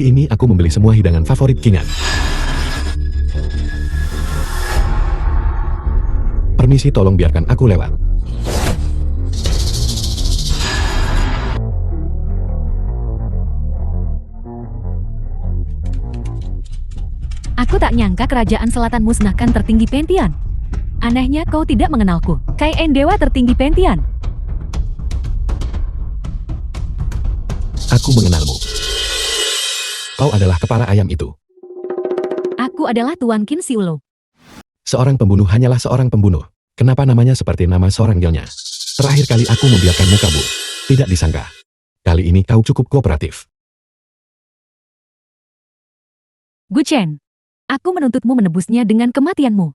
Hari ini aku membeli semua hidangan favorit Kingan. Permisi, tolong biarkan aku lewat. Aku tak nyangka kerajaan selatan musnahkan tertinggi Pentian. Anehnya kau tidak mengenalku. Kain dewa tertinggi Pentian. Aku mengenalmu. Kau adalah kepala ayam itu. Aku adalah Tuan Qin Siulo. Seorang pembunuh hanyalah seorang pembunuh. Kenapa namanya seperti nama seorang nyonya? Terakhir kali aku membiarkanmu kabur. Tidak disangka. Kali ini kau cukup kooperatif. Gu Chen. Aku menuntutmu menebusnya dengan kematianmu.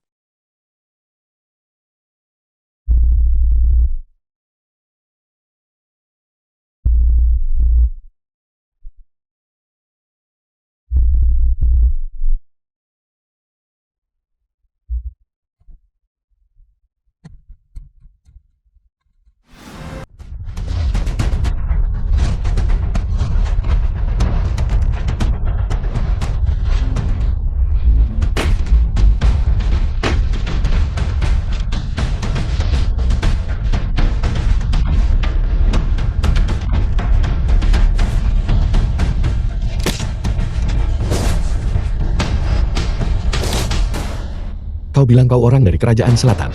Kau bilang kau orang dari kerajaan selatan.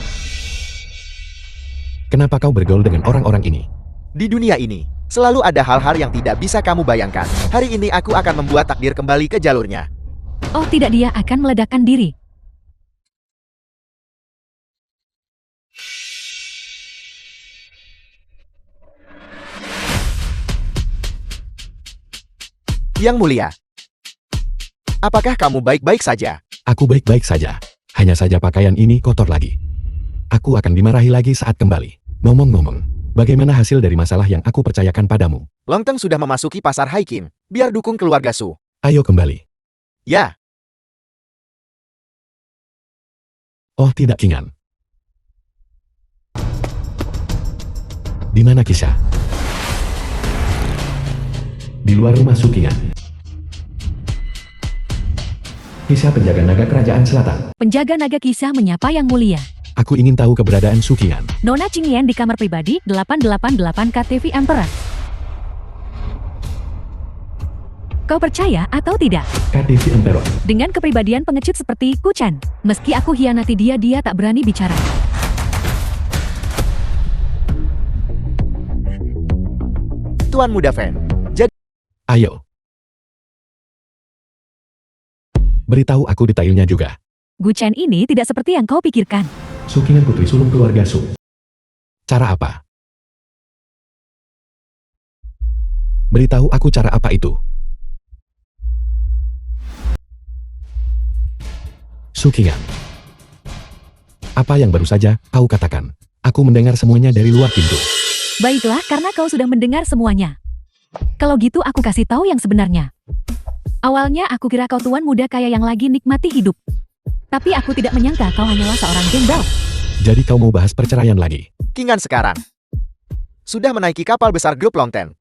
Kenapa kau bergaul dengan orang-orang ini? Di dunia ini, selalu ada hal-hal yang tidak bisa kamu bayangkan. Hari ini aku akan membuat takdir kembali ke jalurnya. Oh tidak, dia akan meledakkan diri. Yang mulia, apakah kamu baik-baik saja? Aku baik-baik saja. Hanya saja pakaian ini kotor lagi. Aku akan dimarahi lagi saat kembali. Ngomong-ngomong, bagaimana hasil dari masalah yang aku percayakan padamu? Longteng sudah memasuki pasar Haikin. Biar dukung keluarga Su. Ayo kembali. Ya, Oh tidak, Kingan. Di mana Kisha? Di luar rumah Su, Kingan. Kisha, penjaga naga kerajaan selatan. Penjaga naga kisah menyapa Yang Mulia. Aku ingin tahu keberadaan Su, Kingan. Nona Qingyan di kamar pribadi 888 KTV Emperor. Kau percaya atau tidak? KTV Emperor. Dengan kepribadian pengecut seperti Gu Chen, meski aku hianati dia tak berani bicara. Tuan Muda Fan. Ayo. Beritahu aku detailnya juga. Gu Chen ini tidak seperti yang kau pikirkan. Su, Kingan putri sulung keluarga Su. Cara apa? Beritahu aku cara apa itu. Su, Kingan. Apa yang baru saja kau katakan? Aku mendengar semuanya dari luar pintu. Baiklah, karena kau sudah mendengar semuanya. Kalau gitu aku kasih tahu yang sebenarnya. Awalnya aku kira kau tuan muda kaya yang lagi nikmati hidup. Tapi aku tidak menyangka kau hanyalah seorang gembel. Jadi kau mau bahas perceraian lagi? Kingan sekarang sudah menaiki kapal besar grup Longten.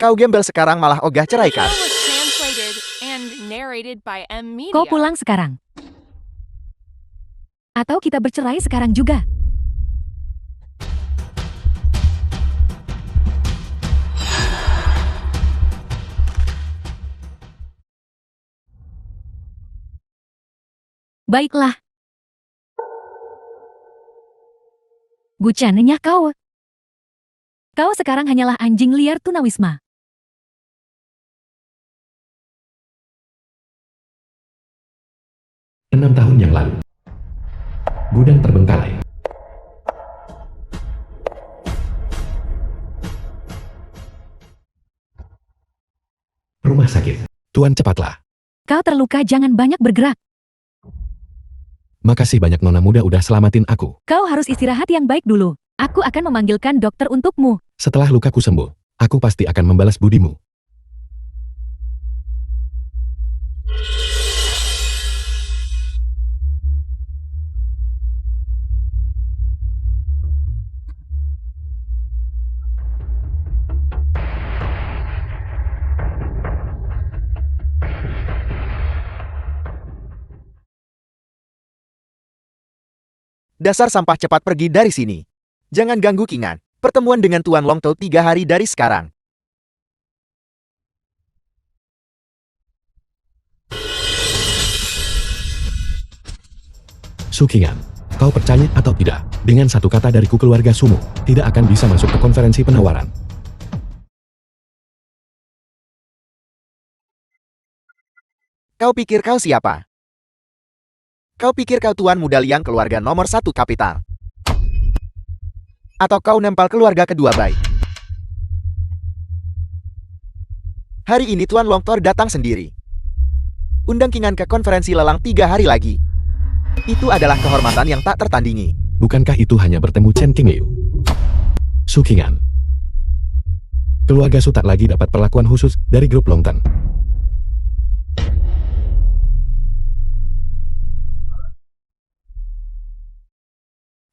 Kau gembel sekarang malah ogah ceraikan. was translated and narrated by M Media. Kau pulang sekarang. Atau kita bercerai sekarang juga. Baiklah. Gu Chen, nyah kau. Kau sekarang hanyalah anjing liar tunawisma. Enam tahun yang lalu. Gudang terbengkalai. Rumah sakit. Tuan, cepatlah. Kau terluka, jangan banyak bergerak. Makasih banyak, nona muda, udah selamatin aku. Kau harus istirahat yang baik dulu. Aku akan memanggilkan dokter untukmu. Setelah lukaku sembuh, aku pasti akan membalas budimu. Dasar sampah, cepat pergi dari sini. Jangan ganggu Kingan. Pertemuan dengan Tuan Longtou 3 hari dari sekarang. Sukingan, kau percaya atau tidak? Dengan satu kata dariku, keluarga Sumu tidak akan bisa masuk ke konferensi penawaran. Kau pikir kau siapa? Kau pikir kau Tuan Muda Liang, keluarga nomor 1 kapital? Atau kau nempel keluarga kedua baik? Hari ini Tuan Longtor datang sendiri. Undang Kingan ke konferensi lelang 3 hari lagi. Itu adalah kehormatan yang tak tertandingi. Bukankah itu hanya bertemu Chen Qingyu? Sukingan, keluarga Su tak lagi dapat perlakuan khusus dari grup Longtan.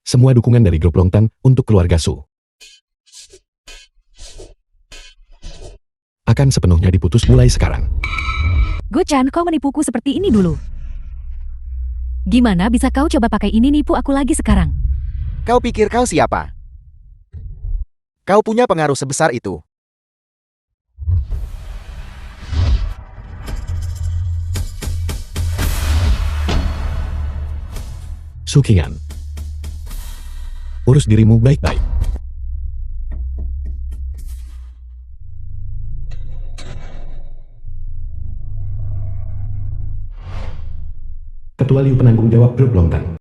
Semua dukungan dari grup Longtan untuk keluarga Su akan sepenuhnya diputus mulai sekarang. Go-chan, kau menipuku seperti ini dulu. Gimana bisa kau coba pakai ini nipu aku lagi sekarang? Kau pikir kau siapa? Kau punya pengaruh sebesar itu. Sukingan, urus dirimu baik-baik. Ketua Liu penanggung jawab grup Longtan.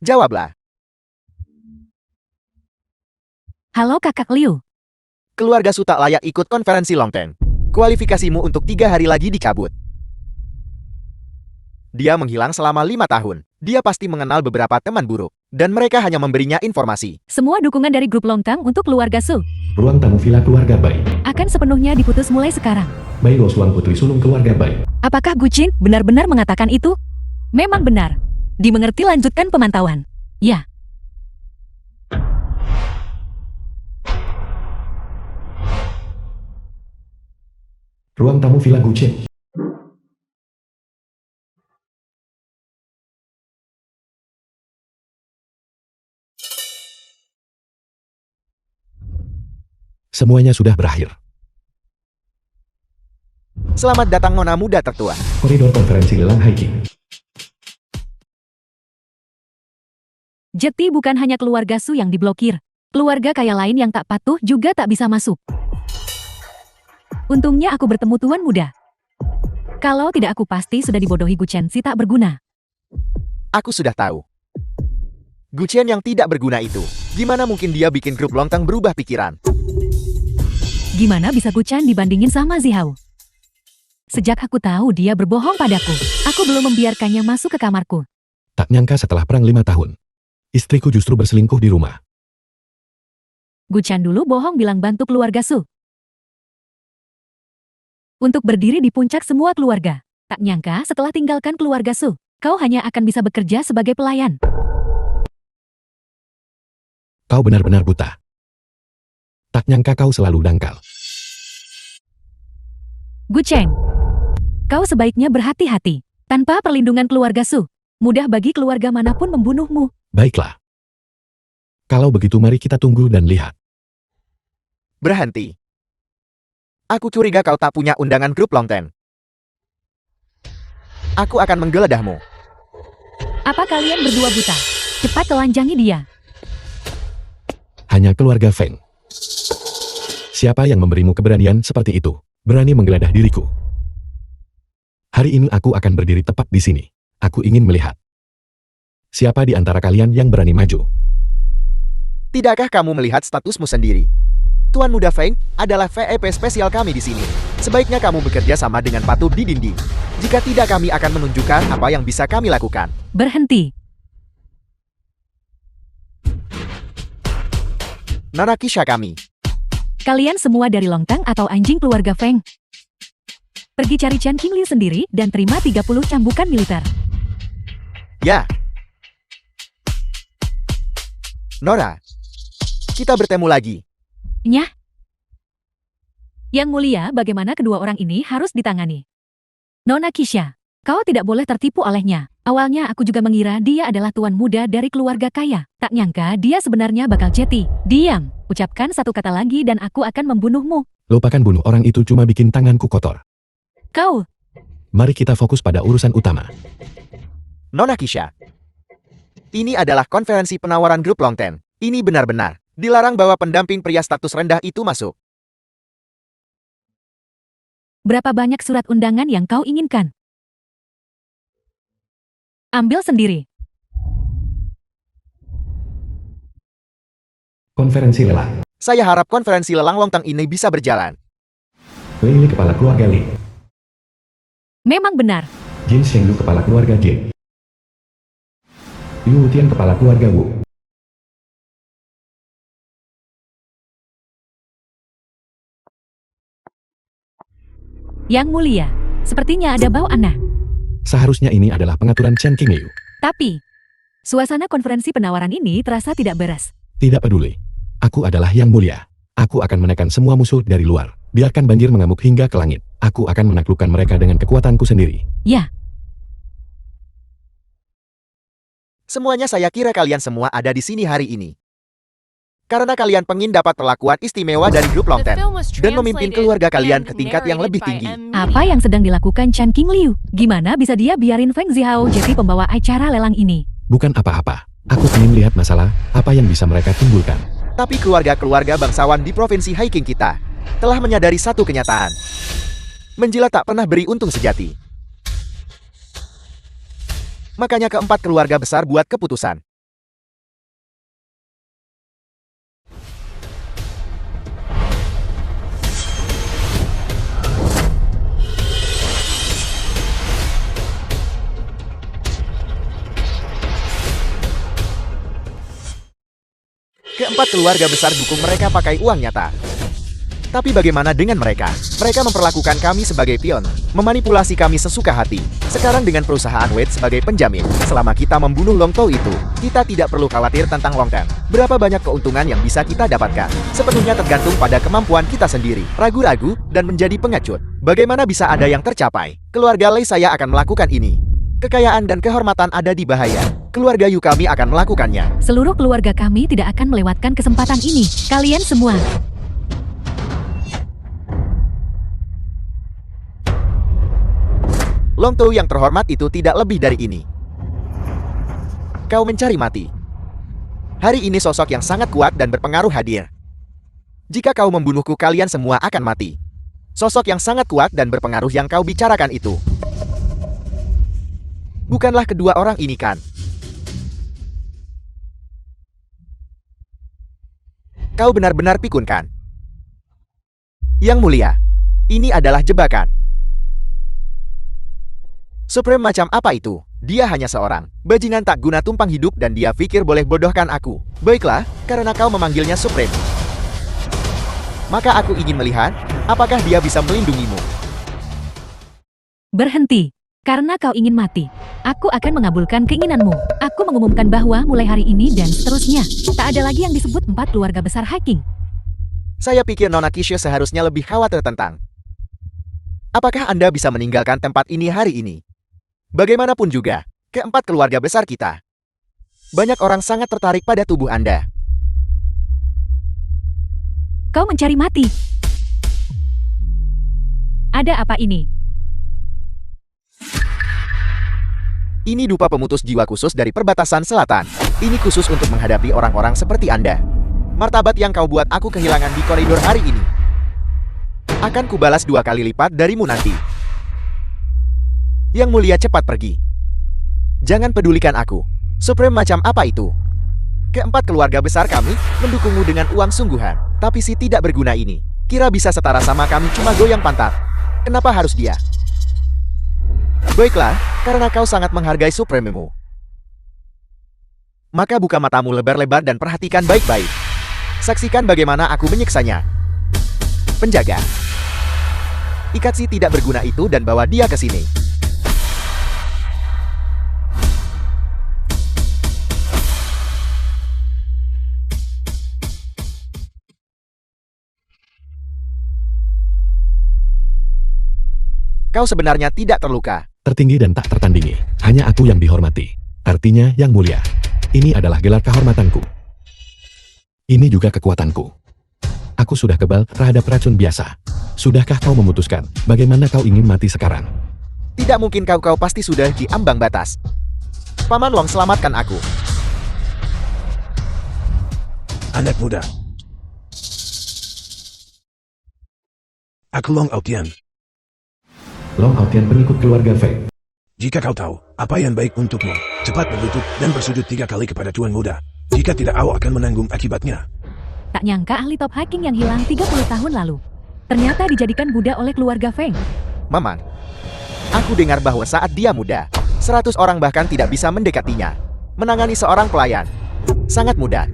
Jawablah. Halo kakak Liu. Keluarga Su tak layak ikut konferensi Longten. Kualifikasimu untuk 3 hari lagi dicabut. Dia menghilang selama 5 tahun. Dia pasti mengenal beberapa teman buruk. Dan mereka hanya memberinya informasi. Semua dukungan dari grup Longtang untuk keluarga Su Ruang tamu villa keluarga Bai. akan sepenuhnya diputus mulai sekarang. Bai Losuang putri sulung keluarga Bai. Apakah Gucin benar-benar mengatakan itu? Memang benar. Dimengerti, lanjutkan pemantauan. Ya. Ruang tamu villa Gucin. Semuanya sudah berakhir. Selamat datang nona muda tertua. Koridor konferensi lelang hiking. Jeti bukan hanya keluarga Su yang diblokir. Keluarga kaya lain yang tak patuh juga tak bisa masuk. Untungnya aku bertemu Tuan Muda. Kalau tidak aku pasti sudah dibodohi Guchen si tak berguna. Aku sudah tahu. Guchen yang tidak berguna itu. Gimana mungkin dia bikin grup Longtang berubah pikiran? Gimana bisa Guchen dibandingin sama Zihao? Sejak aku tahu dia berbohong padaku, aku belum membiarkannya masuk ke kamarku. Tak nyangka setelah perang 5 tahun, istriku justru berselingkuh di rumah. Guchen dulu bohong bilang bantu keluarga Su untuk berdiri di puncak semua keluarga. Tak nyangka setelah tinggalkan keluarga Su, kau hanya akan bisa bekerja sebagai pelayan. Kau benar-benar buta. Tak nyangka kau selalu dangkal. Guchen, kau sebaiknya berhati-hati. Tanpa perlindungan keluarga Su, mudah bagi keluarga manapun membunuhmu. Baiklah. Kalau begitu mari kita tunggu dan lihat. Berhenti. Aku curiga kau tak punya undangan grup Longten. Aku akan menggeledahmu. Apa kalian berdua buta? Cepat telanjangi dia. Hanya keluarga Feng. Siapa yang memberimu keberanian seperti itu? Berani menggeledah diriku. Hari ini aku akan berdiri tepat di sini. Aku ingin melihat. Siapa di antara kalian yang berani maju? Tidakkah kamu melihat statusmu sendiri? Tuan Muda Feng adalah VIP spesial kami di sini. Sebaiknya kamu bekerja sama dengan patuh di dinding. Jika tidak, kami akan menunjukkan apa yang bisa kami lakukan. Berhenti. Nona Kisha kami. Kalian semua dari Longtang atau anjing keluarga Feng? Pergi cari Chen Qingliu sendiri dan terima 30 cambukan militer. Ya. Nona. Kita bertemu lagi. Nyah. Yang mulia, bagaimana kedua orang ini harus ditangani? Nona Kisha, kau tidak boleh tertipu olehnya. Awalnya aku juga mengira dia adalah tuan muda dari keluarga kaya. Tak nyangka dia sebenarnya bakal jeti. Diam, ucapkan satu kata lagi dan aku akan membunuhmu. Lupakan bunuh orang itu cuma bikin tanganku kotor. Kau, Mari kita fokus pada urusan utama. Nona Kisha. Ini adalah konferensi penawaran grup Longten. Ini benar-benar dilarang bahwa pendamping pria status rendah itu masuk. berapa banyak surat undangan yang kau inginkan? Ambil sendiri. Konferensi lelang. Saya harap konferensi lelang Longteng ini bisa berjalan. Lily kepala keluarga Lee. Memang benar. Jin Shengdu kepala keluarga Jin. Yu Tian kepala keluarga Wu. Yang mulia, sepertinya ada bau aneh. Seharusnya ini adalah pengaturan Chen Qingyu. Tapi, suasana konferensi penawaran ini terasa tidak beres. Tidak peduli. Aku adalah yang mulia. Aku akan menekan semua musuh dari luar. Biarkan banjir mengamuk hingga ke langit. Aku akan menaklukkan mereka dengan kekuatanku sendiri. Ya, Semuanya saya kira kalian semua ada di sini hari ini. Karena kalian pengin dapat perlakuan istimewa dari grup The Longten. film was Dan memimpin translated keluarga kalian and ke tingkat yang lebih narrated by tinggi. M. apa yang sedang dilakukan Chan King Liu? Gimana bisa dia biarin Feng Zihao jadi pembawa acara lelang ini? Bukan apa-apa. Aku ingin lihat masalah, apa yang bisa mereka timbulkan. Tapi keluarga-keluarga bangsawan di provinsi Haiking kita telah menyadari satu kenyataan. Menjilat tak pernah beri untung sejati. Makanya keempat keluarga besar buat keputusan. Keempat keluarga besar dukung mereka pakai uang nyata. Tapi bagaimana dengan mereka? Mereka memperlakukan kami sebagai pion, memanipulasi kami sesuka hati. Sekarang dengan perusahaan Wade sebagai penjamin, selama kita membunuh Long Tao itu, kita tidak perlu khawatir tentang Longten. Berapa banyak keuntungan yang bisa kita dapatkan? Sepenuhnya tergantung pada kemampuan kita sendiri. Ragu-ragu dan menjadi pengecut. Bagaimana bisa ada yang tercapai? Keluarga Lei saya akan melakukan ini. Kekayaan dan kehormatan ada di bahaya. Keluarga Yu kami akan melakukannya. Seluruh keluarga kami tidak akan melewatkan kesempatan ini. Kalian semua. Long Tao yang terhormat itu tidak lebih dari ini. Kau mencari mati. Hari ini sosok yang sangat kuat dan berpengaruh hadir. Jika kau membunuhku, kalian semua akan mati. Sosok yang sangat kuat dan berpengaruh yang kau bicarakan itu bukanlah kedua orang ini, kan? Kau benar-benar pikun, kan? Yang mulia, ini adalah jebakan. Supreme macam apa itu? Dia hanya seorang bajingan tak guna tumpang hidup dan dia pikir boleh bodohkan aku. Baiklah, karena kau memanggilnya Supreme, maka aku ingin melihat apakah dia bisa melindungimu. Berhenti. Karena kau ingin mati. Aku akan mengabulkan keinginanmu. Aku mengumumkan bahwa mulai hari ini dan seterusnya, tak ada lagi yang disebut 4 keluarga besar Haiking. Saya pikir Nona Kisho seharusnya lebih khawatir tentang apakah Anda bisa meninggalkan tempat ini hari ini. Bagaimanapun juga, keempat keluarga besar kita, banyak orang sangat tertarik pada tubuh Anda. Kau mencari mati. Ada apa ini? Ini dupa pemutus jiwa khusus dari perbatasan selatan. Ini khusus untuk menghadapi orang-orang seperti Anda. Martabat yang kau buat aku kehilangan di koridor hari ini akan kubalas 2 kali lipat darimu nanti. Yang mulia, cepat pergi. Jangan pedulikan aku. Supreme macam apa itu? Keempat keluarga besar kami mendukungmu dengan uang sungguhan. Tapi si tidak berguna ini kira bisa setara sama kami cuma goyang pantat. Kenapa harus dia? Baiklah, karena kau sangat menghargai Suprememu, maka buka matamu lebar-lebar dan perhatikan baik-baik. Saksikan bagaimana aku menyiksanya. Penjaga, ikat si tidak berguna itu dan bawa dia ke sini. Kau sebenarnya tidak terluka. tertinggi dan tak tertandingi. Hanya aku yang dihormati. Artinya yang mulia. Ini adalah gelar kehormatanku. Ini juga kekuatanku. Aku sudah kebal terhadap racun biasa. Sudahkah kau memutuskan bagaimana kau ingin mati sekarang? Tidak mungkin kau pasti sudah di ambang batas. Paman Long, selamatkan aku. Anak muda. Aku Long Autian. Long Autian pengikut keluarga Feng. Jika kau tahu apa yang baik untukmu, cepat berlutut dan bersujud 3 kali kepada Tuan Muda. Jika tidak, kau akan menanggung akibatnya. Tak nyangka ahli top hacking yang hilang 30 tahun lalu. Ternyata dijadikan budak oleh keluarga Feng. Maman, aku dengar bahwa saat dia muda, 100 orang bahkan tidak bisa mendekatinya. Menangani seorang pelayan. Sangat mudah.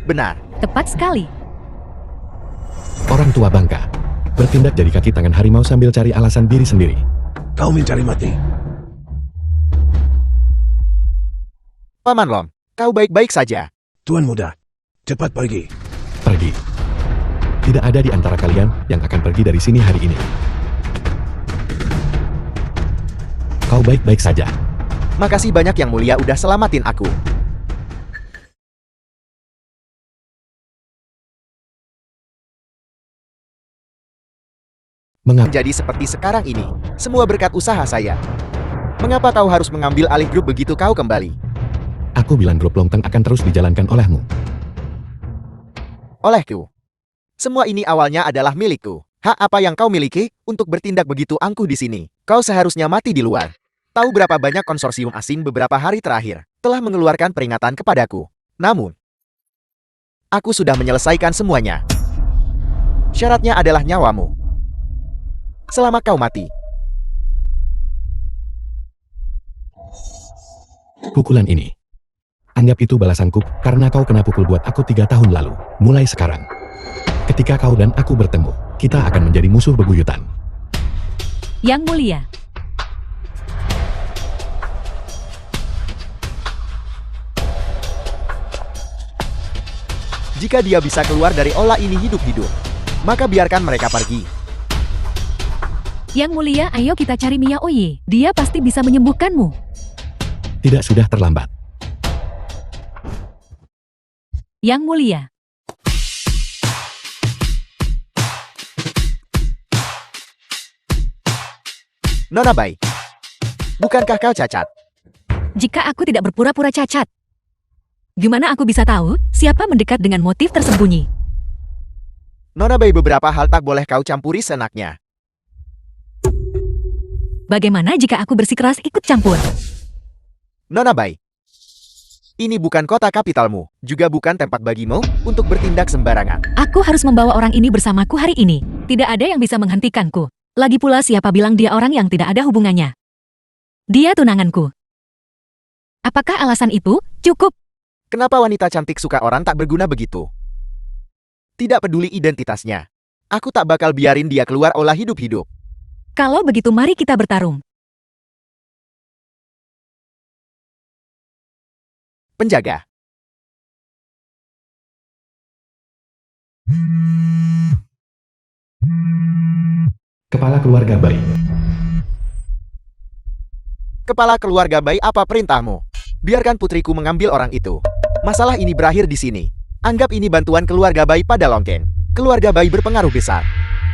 Benar. Tepat sekali. Orang tua bangka. Bertindak jadi kaki tangan harimau sambil cari alasan diri sendiri. Kau mencari mati. Paman Long, kau baik-baik saja. Tuan Muda, cepat pergi. Pergi. Tidak ada di antara kalian yang akan pergi dari sini hari ini. Kau baik-baik saja. Makasih banyak yang mulia udah selamatin aku. Mengapa? Jadi seperti sekarang ini, semua berkat usaha saya. Mengapa kau harus mengambil alih grup begitu kau kembali? Aku bilang grup Longteng akan terus dijalankan olehmu. Olehku. Semua ini awalnya adalah milikku. Hak apa yang kau miliki untuk bertindak begitu angkuh di sini? Kau seharusnya mati di luar. Tahu berapa banyak konsorsium asing beberapa hari terakhir telah mengeluarkan peringatan kepadaku. Namun, aku sudah menyelesaikan semuanya. Syaratnya adalah nyawamu. Selama kau mati. Pukulan ini. Anggap itu balasanku karena kau kena pukul buat aku 3 tahun lalu. Mulai sekarang. Ketika kau dan aku bertemu, kita akan menjadi musuh bebuyutan. Yang mulia. Jika dia bisa keluar dari olah ini hidup-hidup, maka biarkan mereka pergi. Yang mulia, ayo kita cari Mia Oye. Dia pasti bisa menyembuhkanmu. Tidak, sudah terlambat. Yang mulia. Nona Bai, bukankah kau cacat? Jika aku tidak berpura-pura cacat, gimana aku bisa tahu siapa mendekat dengan motif tersembunyi? Nona Bai, beberapa hal tak boleh kau campuri seenaknya. Bagaimana jika aku bersikeras ikut campur? Nona Bai, ini bukan kota kapitalmu, juga bukan tempat bagimu untuk bertindak sembarangan. Aku harus membawa orang ini bersamaku hari ini. Tidak ada yang bisa menghentikanku. Lagi pula siapa bilang dia orang yang tidak ada hubungannya? Dia tunanganku. Apakah alasan itu cukup? Kenapa wanita cantik suka orang tak berguna begitu? Tidak peduli identitasnya. Aku tak bakal biarin dia keluar olah hidup-hidup. Kalau begitu mari kita bertarung. Penjaga. Kepala keluarga bayi. Kepala keluarga Bai, apa perintahmu? Biarkan putriku mengambil orang itu. Masalah ini berakhir di sini. Anggap ini bantuan keluarga Bai pada Longkeng. Keluarga Bai berpengaruh besar.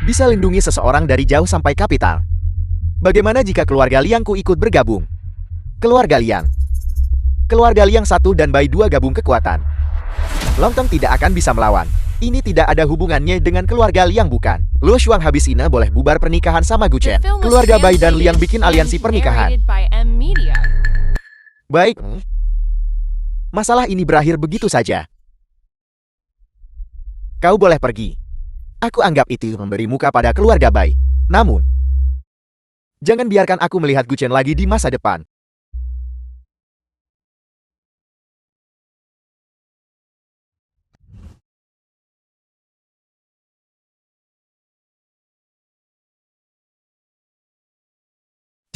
Bisa lindungi seseorang dari jauh sampai kapital. Bagaimana jika keluarga Liangku ikut bergabung? Keluarga Liang. Keluarga Liang 1 dan Bai 2 gabung kekuatan. Longteng tidak akan bisa melawan. Ini tidak ada hubungannya dengan keluarga Liang, bukan? Luo Shuang habis ini boleh bubar pernikahan sama Gu Chen. The film was Keluarga Bai dan Liang translated bikin aliansi and pernikahan. narrated by M Media. Baik. Masalah ini berakhir begitu saja. Kau boleh pergi. Aku anggap itu memberi muka pada keluarga Bai. Namun, jangan biarkan aku melihat Gu Chen lagi di masa depan.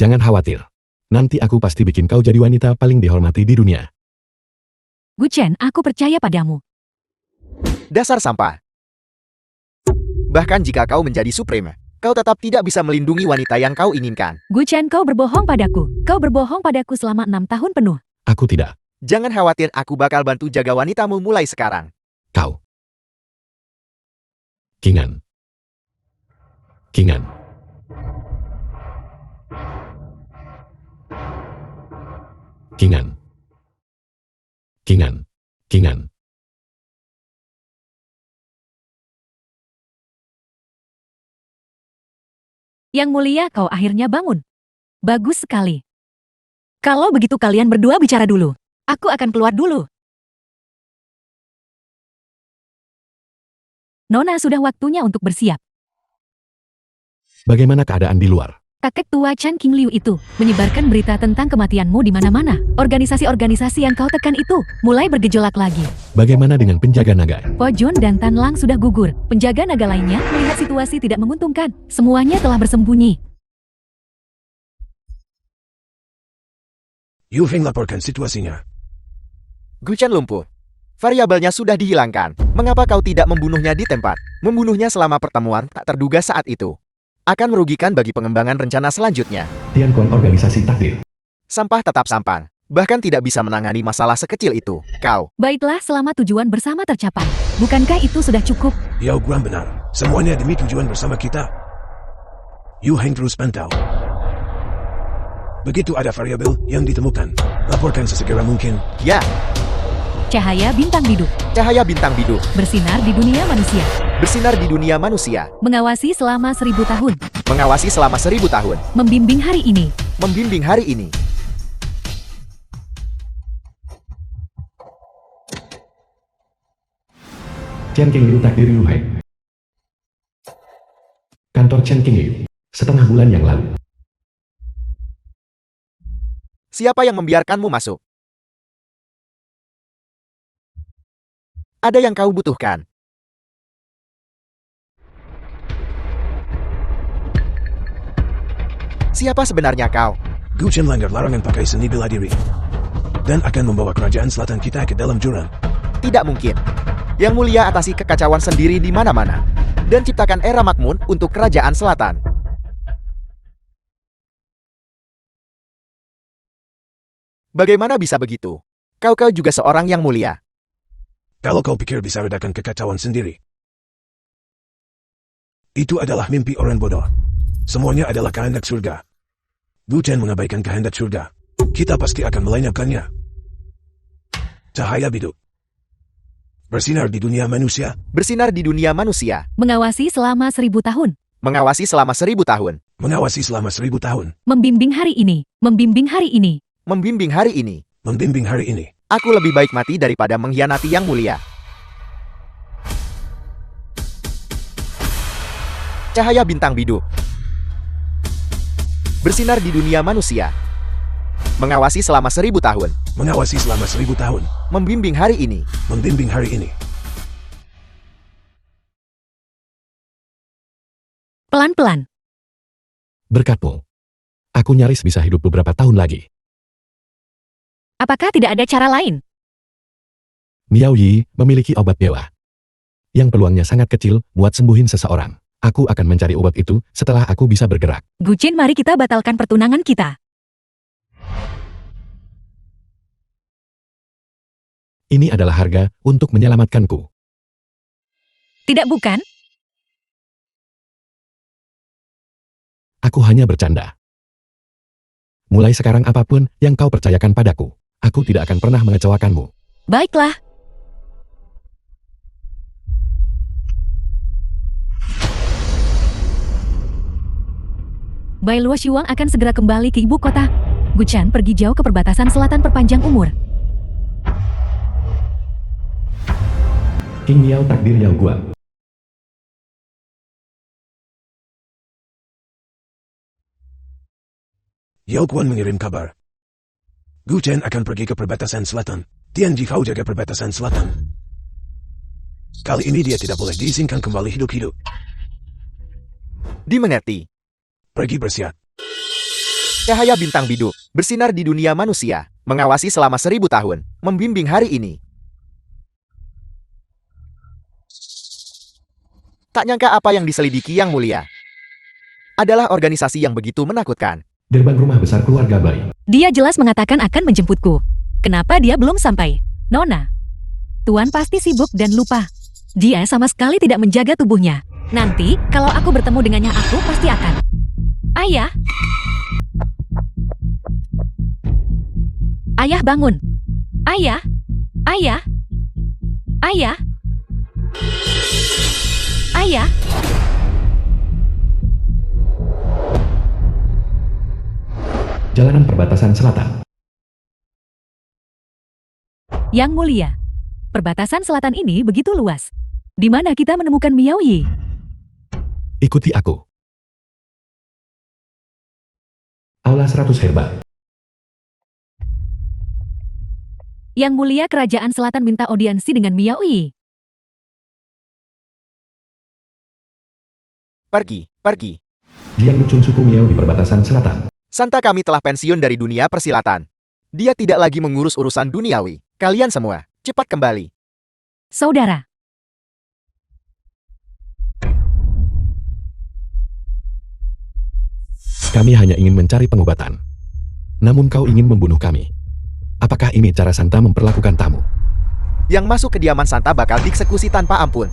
Jangan khawatir. Nanti aku pasti bikin kau jadi wanita paling dihormati di dunia. Gu Chen, aku percaya padamu. Dasar sampah. Bahkan jika kau menjadi supreme, kau tetap tidak bisa melindungi wanita yang kau inginkan. Gu Chen, kau berbohong padaku. Kau berbohong padaku selama 6 tahun penuh. Aku tidak. Jangan khawatir, aku bakal bantu jaga wanitamu mulai sekarang. Kau. Kingan. Kingan. Kingan. Kingan. Kingan. Yang mulia, kau akhirnya bangun. Bagus sekali. Kalau begitu kalian berdua bicara dulu. Aku akan keluar dulu. Nona, sudah waktunya untuk bersiap. Bagaimana keadaan di luar? Kakek tua Chan King Liu itu menyebarkan berita tentang kematianmu di mana-mana. Organisasi-organisasi yang kau tekan itu mulai bergejolak lagi. Bagaimana dengan penjaga naga? Po Jun dan Tan Lang sudah gugur. Penjaga naga lainnya melihat situasi tidak menguntungkan. Semuanya telah bersembunyi. Yu Feng laporkan situasinya. Gu Chen lumpuh. Variabelnya sudah dihilangkan. Mengapa kau tidak membunuhnya di tempat? Membunuhnya selama pertemuan tak terduga saat itu akan merugikan bagi pengembangan rencana selanjutnya. Tiankon organisasi takdir. Sampah tetap sampah. Bahkan tidak bisa menangani masalah sekecil itu. Kau. Baiklah, selama tujuan bersama tercapai. Bukankah itu sudah cukup? Yao Guan benar. Semuanya demi tujuan bersama kita. Yu Heng terus pantau. Begitu ada variabel yang ditemukan, laporkan sesegera mungkin. Ya, Cahaya bintang bidu. cahaya bintang bidu. Bersinar di dunia manusia. Bersinar di dunia manusia. Mengawasi selama 1000 tahun. Mengawasi selama 1000 tahun. Membimbing hari ini. Membimbing hari ini. Chen King Liu takdir Lu Heng. Kantor Chen King Liu. Setengah bulan yang lalu. Siapa yang membiarkanmu masuk? Ada yang kau butuhkan. Siapa sebenarnya kau? Gu Chen langgar larangan pakai seni bela diri. Dan akan membawa kerajaan selatan kita ke dalam jurang. Tidak mungkin. Yang mulia atasi kekacauan sendiri di mana-mana. Dan ciptakan era makmur untuk kerajaan selatan. Bagaimana bisa begitu? Kau juga seorang yang mulia. Kalau kau pikir bisa redakan kekacauan sendiri. Itu adalah mimpi orang bodoh. Semuanya adalah kehendak surga. Gu Chen mengabaikan kehendak surga. Kita pasti akan melenyapkannya. Cahaya bidu. Bersinar di dunia manusia. Bersinar di dunia manusia. Mengawasi selama 1000 tahun. Mengawasi selama 1000 tahun. Mengawasi selama 1000 tahun. Membimbing hari ini. Membimbing hari ini. Membimbing hari ini. Membimbing hari ini. Aku lebih baik mati daripada mengkhianati yang mulia. Cahaya bintang bidu. Bersinar di dunia manusia. Mengawasi selama 1000 tahun. Mengawasi selama 1000 tahun. Membimbing hari ini. Membimbing hari ini. Pelan-pelan. Berkatmu. Aku nyaris bisa hidup beberapa tahun lagi. Apakah tidak ada cara lain? Miao Yi memiliki obat dewa. Yang peluangnya sangat kecil buat sembuhin seseorang. Aku akan mencari obat itu setelah aku bisa bergerak. Gu Chen, mari kita batalkan pertunangan kita. Ini adalah harga untuk menyelamatkanku. Tidak bukan? Aku hanya bercanda. Mulai sekarang apapun yang kau percayakan padaku, aku tidak akan pernah mengecewakanmu. Baiklah. Bai Luo Shuang akan segera kembali ke ibu kota. Gu Chen pergi jauh ke perbatasan selatan perpanjang umur. King Miao takdir Yao Guan. Yao Guan mengirim kabar. Gu Chen akan pergi ke perbatasan selatan. Tian Jifao jaga perbatasan selatan. Kali ini dia tidak boleh diizinkan kembali hidup-hidup. Dimengerti. Pergi bersiap. Cahaya bintang bidu. Bersinar di dunia manusia. Mengawasi selama 1000 tahun. Membimbing hari ini. Tak nyangka apa yang diselidiki yang mulia. adalah organisasi yang begitu menakutkan. Gerbang rumah besar keluarga bayi. Dia jelas mengatakan akan menjemputku. Kenapa dia belum sampai? Nona, Tuan pasti sibuk dan lupa. Dia sama sekali tidak menjaga tubuhnya. Nanti, kalau aku bertemu dengannya, aku pasti akan. Ayah! Ayah bangun! Ayah! Ayah! Ayah! Ayah! Jalanan perbatasan selatan. Yang mulia, perbatasan selatan ini begitu luas. Di mana kita menemukan Miao Yi? Ikuti aku. Aula 100 herba. Yang mulia kerajaan selatan minta audiensi dengan Miao Yi. Pergi, pergi. Jiang Lucun suku Miao di perbatasan selatan. Santa kami telah pensiun dari dunia persilatan. Dia tidak lagi mengurus urusan duniawi. Kalian semua, cepat kembali. Saudara, Kami hanya ingin mencari pengobatan. Namun kau ingin membunuh kami. Apakah ini cara Santa memperlakukan tamu? Yang masuk ke kediaman Santa bakal dieksekusi tanpa ampun.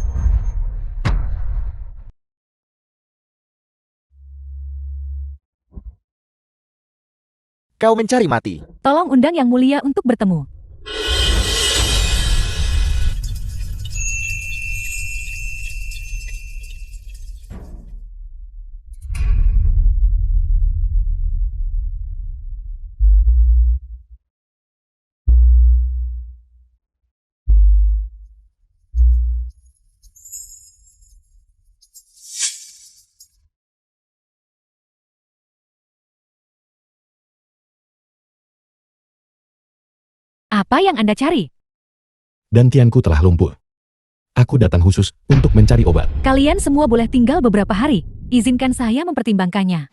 Kau mencari mati. tolong undang Yang Mulia untuk bertemu. Apa yang Anda cari? Dan Tianku telah lumpuh. Aku datang khusus untuk mencari obat. Kalian semua boleh tinggal beberapa hari. Izinkan saya mempertimbangkannya.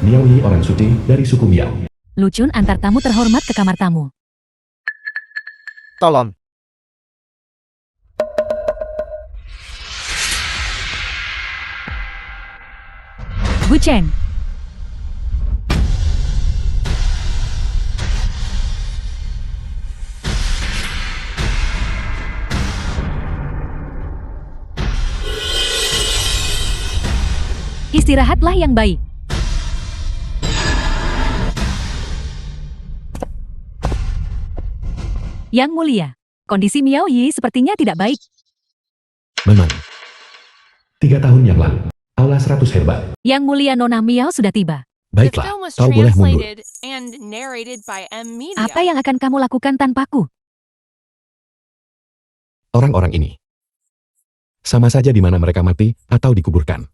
Miao Yi orang suci dari suku Miao. Lucun antar tamu terhormat ke kamar tamu. Tolong. Bu Cheng, istirahatlah yang baik. Yang Mulia, kondisi Miao Yi sepertinya tidak baik. Memang. 3 tahun yang lalu. Aula 100 herba. Yang Mulia Nona Miao sudah tiba. The Baiklah, film was kau boleh mundur. translated and narrated by M Media. Apa yang akan kamu lakukan tanpaku? Orang-orang ini. Sama saja di mana mereka mati atau dikuburkan.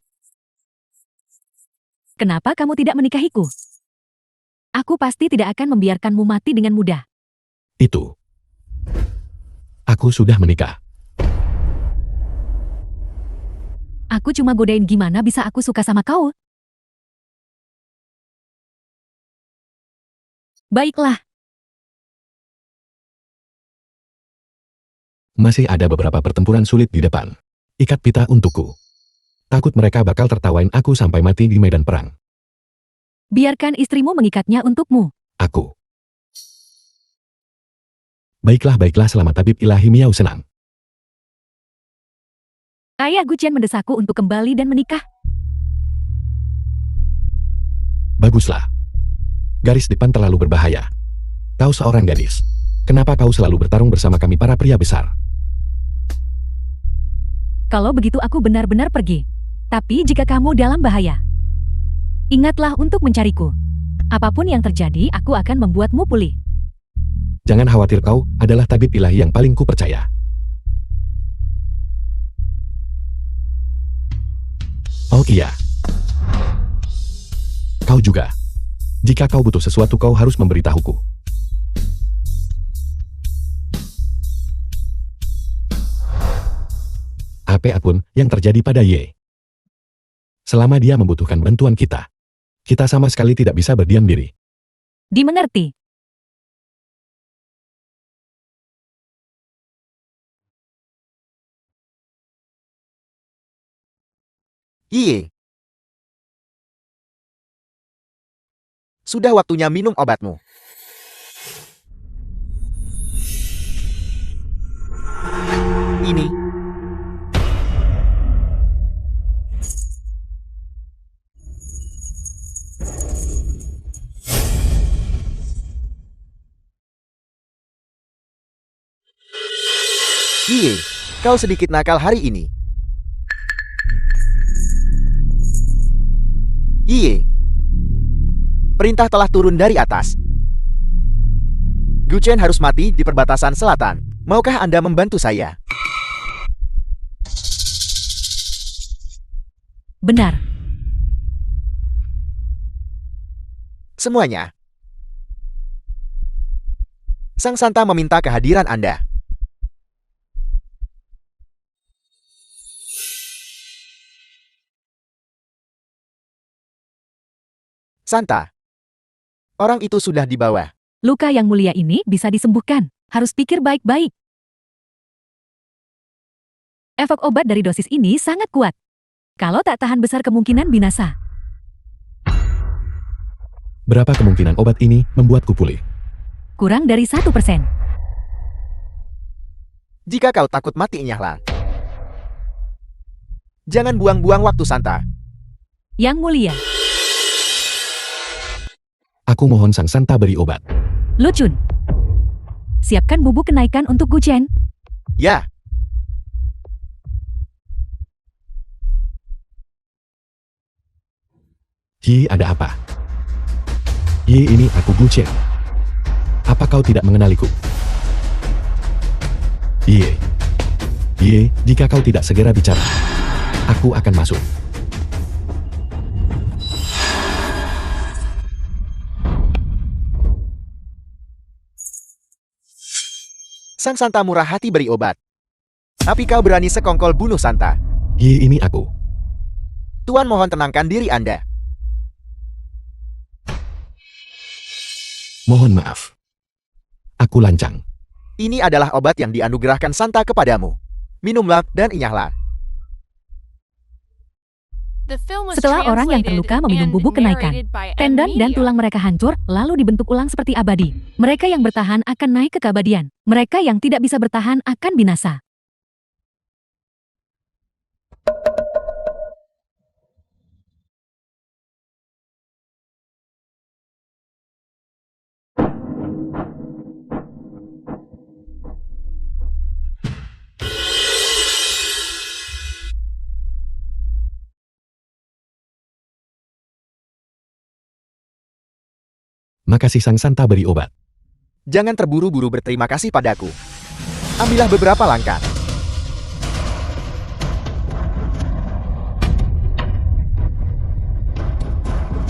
Kenapa kamu tidak menikahiku? Aku pasti tidak akan membiarkanmu mati dengan mudah. Itu. Aku sudah menikah. Aku cuma godain gimana bisa aku suka sama kau. Baiklah, Masih ada beberapa pertempuran sulit di depan. Ikat pita untukku. Takut mereka bakal tertawain aku sampai mati di medan perang. biarkan istrimu mengikatnya untukmu. Aku. Baiklah selama tabib ilahi Miao senang. Ayah Gucian mendesakku untuk kembali dan menikah. Baguslah. Garis depan terlalu berbahaya. Kau seorang gadis. Kenapa kau selalu bertarung bersama kami para pria besar? Kalau begitu aku benar-benar pergi. Tapi jika kamu dalam bahaya, ingatlah untuk mencariku. Apapun yang terjadi, aku akan membuatmu pulih. Jangan khawatir, kau adalah tabib ilahi yang paling kupercaya. Oh iya. Kau juga. Jika kau butuh sesuatu, kau harus memberitahuku. Apapun yang terjadi pada Ye. Selama dia membutuhkan bantuan kita sama sekali tidak bisa berdiam diri. Dimengerti. Iye. Sudah waktunya minum obatmu. Ini. Iye, kau sedikit nakal hari ini. Iye. Perintah telah turun dari atas. Gu Chen harus mati di perbatasan selatan. Maukah Anda membantu saya? Benar. Semuanya. Sang Santa meminta kehadiran Anda. Santa. Orang itu sudah dibawa. Luka yang mulia ini bisa disembuhkan. Harus pikir baik-baik. Efek obat dari dosis ini sangat kuat. Kalau tak tahan besar kemungkinan binasa. Berapa kemungkinan obat ini membuatku pulih? Kurang dari 1%. Jika kau takut mati, Nyahla. Jangan buang-buang waktu, Santa. Yang mulia, Aku mohon Sang Santa beri obat. Lucun. Siapkan bubuk kenaikan untuk Gu Chen. Ya. Yi, ada apa? Yi, ini aku Gu Chen. Apa kau tidak mengenaliku? Yi. Yi, jika kau tidak segera bicara, aku akan masuk. Sang Santa murah hati beri obat. Tapi kau berani sekongkol bunuh Santa. Yi, ini aku. Tuan mohon tenangkan diri Anda. Mohon maaf. Aku lancang. Ini adalah obat yang dianugerahkan Santa kepadamu. Minumlah dan inyahlah. The film was Setelah orang yang translated terluka meminum and bubuk kenaikan, narrated by tendon dan M-Media. tulang mereka hancur, lalu dibentuk ulang seperti abadi. Mereka yang bertahan akan naik ke keabadian. Mereka yang tidak bisa bertahan akan binasa. Makasih Sang Santa beri obat. Jangan terburu-buru berterima kasih padaku. Ambillah beberapa langkah.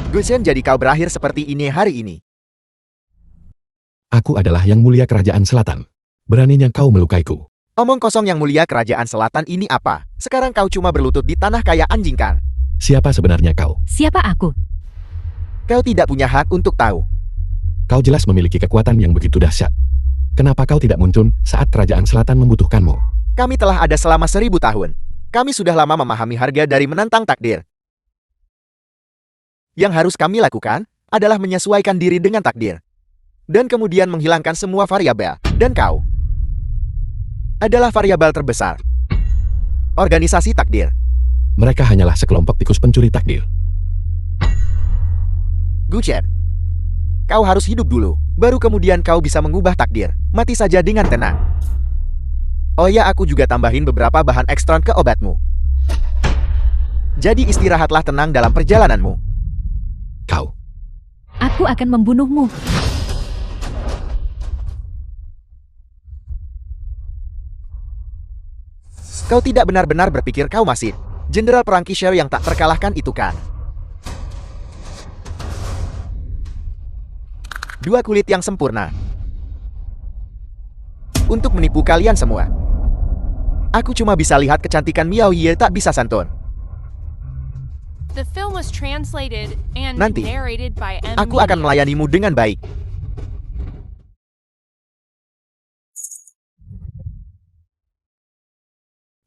Gu Chen, jadi kau berakhir seperti ini hari ini. Aku adalah yang mulia kerajaan selatan. Beraninya kau melukaiku. Omong kosong, yang mulia kerajaan selatan ini apa? Sekarang kau cuma berlutut di tanah kayak anjing kan? Siapa sebenarnya kau? Siapa aku? Kau tidak punya hak untuk tahu. Kau jelas memiliki kekuatan yang begitu dahsyat. Kenapa kau tidak muncul saat kerajaan selatan membutuhkanmu? Kami telah ada selama 1000 tahun. Kami sudah lama memahami harga dari menantang takdir. Yang harus kami lakukan adalah menyesuaikan diri dengan takdir. Dan kemudian menghilangkan semua variabel. Dan kau adalah variabel terbesar. Organisasi takdir. Mereka hanyalah sekelompok tikus pencuri takdir. Gu Chen, kau harus hidup dulu. Baru kemudian kau bisa mengubah takdir. Mati saja dengan tenang. Oh ya, aku juga tambahin beberapa bahan ekstran ke obatmu. Jadi istirahatlah tenang dalam perjalananmu. Kau. Aku akan membunuhmu. Kau tidak benar-benar berpikir kau masih jenderal perang Kisher yang tak terkalahkan itu kan? Dua kulit yang sempurna. Untuk menipu kalian semua. Aku cuma bisa lihat kecantikan Miao Ye, tak bisa santun. The film was translated and Nanti, narrated by M-Media. Aku akan melayanimu dengan baik.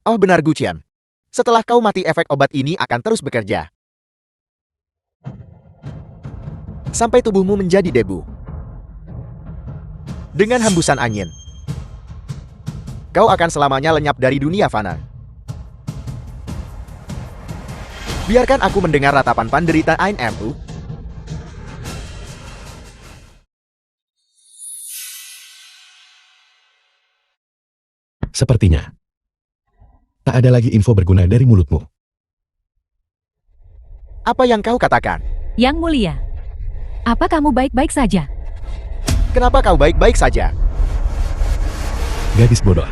Oh benar Gu Chen. Setelah kau mati, efek obat ini akan terus bekerja. sampai tubuhmu menjadi debu. Dengan hembusan angin, kau akan selamanya lenyap dari dunia fana. Biarkan aku mendengar ratapan penderita Ainmu. Sepertinya tak ada lagi info berguna dari mulutmu. Apa yang kau katakan? Yang Mulia, apa kamu baik-baik saja? Kenapa kau baik-baik saja? Gadis bodoh.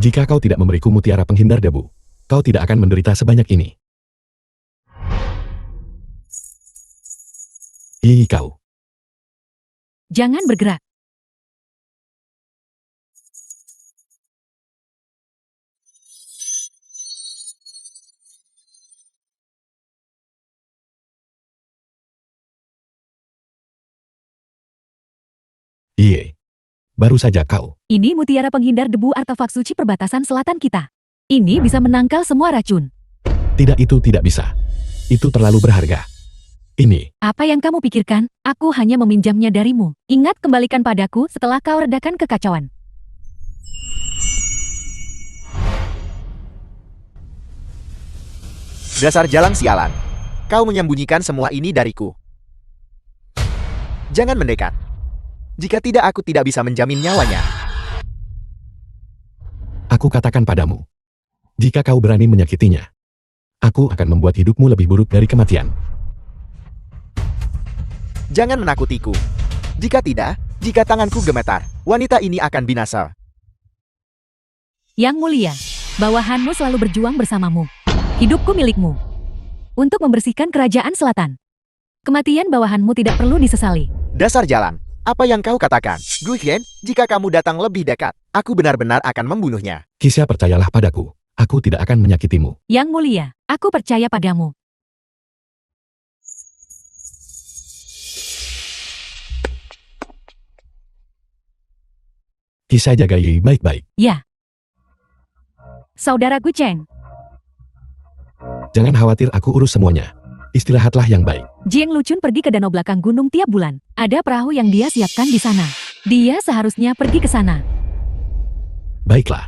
Jika kau tidak memberiku mutiara penghindar debu, kau tidak akan menderita sebanyak ini. Ih, kau. Jangan bergerak. Iye. Baru saja kau. Ini mutiara penghindar debu artefak suci perbatasan selatan kita. Ini bisa menangkal semua racun. Tidak, itu tidak bisa. Itu terlalu berharga. Ini. Apa yang kamu pikirkan? Aku hanya meminjamnya darimu. Ingat, kembalikan padaku setelah kau redakan kekacauan. Dasar jalang sialan. Kau menyembunyikan semua ini dariku. Jangan mendekat. Jika tidak, aku tidak bisa menjamin nyawanya. Aku katakan padamu. Jika kau berani menyakitinya, aku akan membuat hidupmu lebih buruk dari kematian. Jangan menakutiku. Jika tidak, jika tanganku gemetar, wanita ini akan binasa. Yang Mulia, bawahanmu selalu berjuang bersamamu. Hidupku milikmu. Untuk membersihkan kerajaan selatan. Kematian bawahanmu tidak perlu disesali. Dasar jalan. Apa yang kau katakan? Guichen, jika kamu datang lebih dekat, aku benar-benar akan membunuhnya. Kisah, percayalah padaku. Aku tidak akan menyakitimu. Yang Mulia, aku percaya padamu. Kisah, jagai baik-baik. Ya. Saudara Guichen, Jangan khawatir, aku urus semuanya. Istirahatlah yang baik. Jiang Lucun pergi ke danau belakang gunung tiap bulan. Ada perahu yang dia siapkan di sana. Dia seharusnya pergi ke sana. Baiklah.